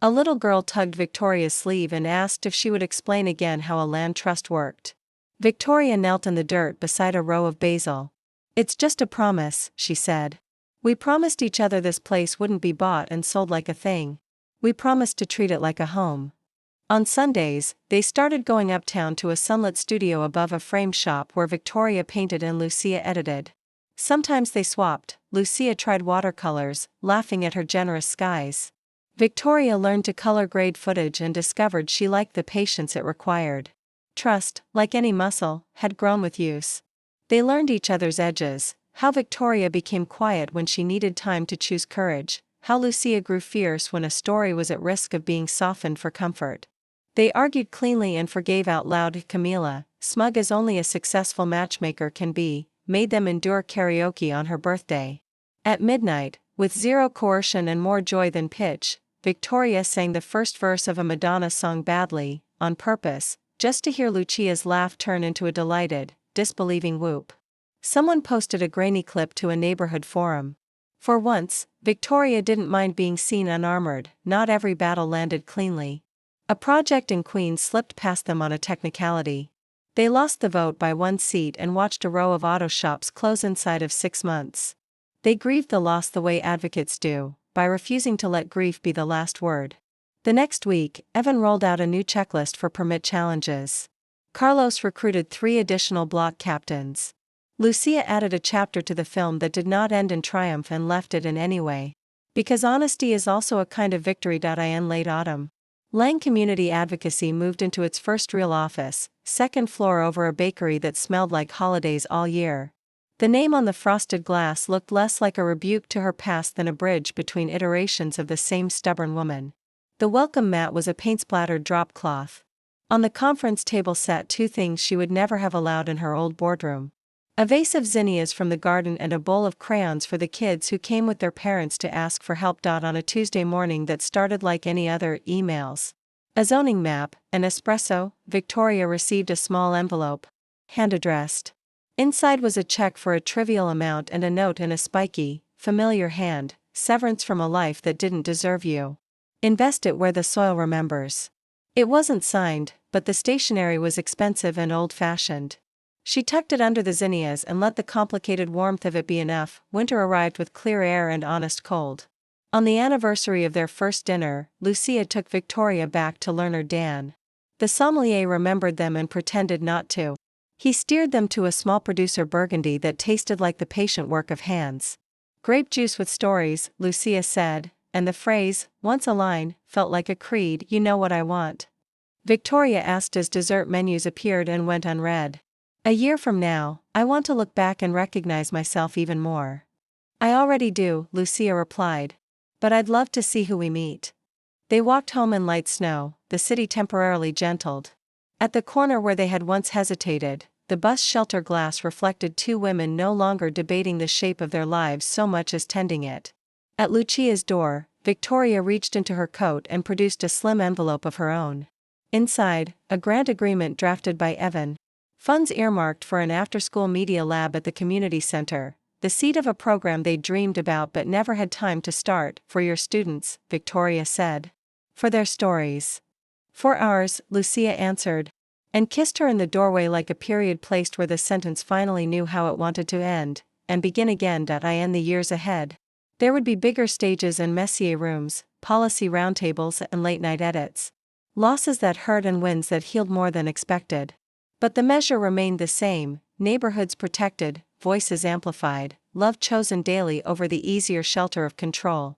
A little girl tugged Victoria's sleeve and asked if she would explain again how a land trust worked. Victoria knelt in the dirt beside a row of basil. "It's just a promise," she said. "We promised each other this place wouldn't be bought and sold like a thing. We promised to treat it like a home." On Sundays, they started going uptown to a sunlit studio above a frame shop where Victoria painted and Lucia edited. Sometimes they swapped. Lucia tried watercolors, laughing at her generous skies. Victoria learned to color grade footage and discovered she liked the patience it required. Trust, like any muscle, had grown with use. They learned each other's edges, how Victoria became quiet when she needed time to choose courage, how Lucia grew fierce when a story was at risk of being softened for comfort. They argued cleanly and forgave out loud. Camila, smug as only a successful matchmaker can be, made them endure karaoke on her birthday. At midnight, with zero coercion and more joy than pitch, Victoria sang the first verse of a Madonna song badly, on purpose, just to hear Lucia's laugh turn into a delighted, disbelieving whoop. Someone posted a grainy clip to a neighborhood forum. For once, Victoria didn't mind being seen unarmored. Not every battle landed cleanly. A project in Queens slipped past them on a technicality. They lost the vote by 1 seat and watched a row of auto shops close inside of 6 months. They grieved the loss the way advocates do, by refusing to let grief be the last word. The next week, Evan rolled out a new checklist for permit challenges. Carlos recruited 3 additional block captains. Lucia added a chapter to the film that did not end in triumph and left it in anyway. Because honesty is also a kind of victory. In late autumn, Lang Community Advocacy moved into its first real office, 2nd floor over a bakery that smelled like holidays all year. The name on the frosted glass looked less like a rebuke to her past than a bridge between iterations of the same stubborn woman. The welcome mat was a paint-splattered drop cloth. On the conference table sat 2 things she would never have allowed in her old boardroom. A vase of zinnias from the garden and a bowl of crayons for the kids who came with their parents to ask for help. On a Tuesday morning that started like any other, emails. A zoning map, an espresso. Victoria received a small envelope, hand-addressed. Inside was a check for a trivial amount and a note in a spiky, familiar hand: "Severance from a life that didn't deserve you. Invest it where the soil remembers." It wasn't signed, but the stationery was expensive and old-fashioned. She tucked it under the zinnias and let the complicated warmth of it be enough. Winter arrived with clear air and honest cold. On the anniversary of their first dinner, Lucia took Victoria back to Learner Dan. The sommelier remembered them and pretended not to. He steered them to a small producer Burgundy that tasted like the patient work of hands. "Grape juice with stories," Lucia said, and the phrase, once a line, felt like a creed. "You know what I want?" Victoria asked as dessert menus appeared and went unread. "A year from now, I want to look back and recognize myself even more." "I already do," Lucia replied. "But I'd love to see who we meet." They walked home in light snow, the city temporarily gentled. At the corner where they had once hesitated, the bus shelter glass reflected 2 women no longer debating the shape of their lives so much as tending it. At Lucia's door, Victoria reached into her coat and produced a slim envelope of her own. Inside, a grant agreement drafted by Evan. Funds earmarked for an after-school media lab at the community center. the seed of a program they dreamed about but never had time to start. For your students, Victoria said. For their stories. For ours, Lucia answered. And kissed her in the doorway like a period placed where the sentence finally knew how it wanted to end, and begin again. In the years ahead. There would be bigger stages and messier rooms, policy roundtables and late-night edits. Losses that hurt and wins that healed more than expected. But the measure remained the same, neighborhoods protected, voices amplified, love chosen daily over the easier shelter of control.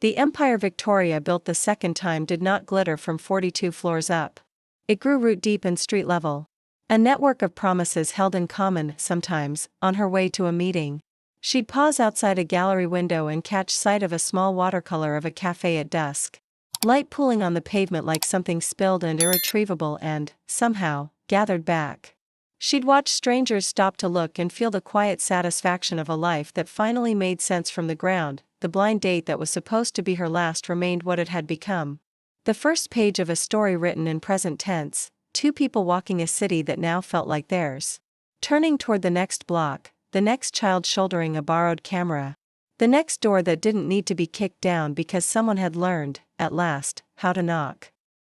The empire Victoria built the second time did not glitter from 42 floors up. It grew root deep and street level. A network of promises held in common. Sometimes, on her way to a meeting, she'd pause outside a gallery window and catch sight of a small watercolor of a cafe at dusk. Light pooling on the pavement like something spilled and irretrievable and, somehow, gathered back. She'd watch strangers stop to look and feel the quiet satisfaction of a life that finally made sense from the ground. The blind date that was supposed to be her last remained what it had become. The first page of a story written in present tense, two people walking a city that now felt like theirs. Turning toward the next block, the next child shouldering a borrowed camera. The next door that didn't need to be kicked down because someone had learned, at last, how to knock.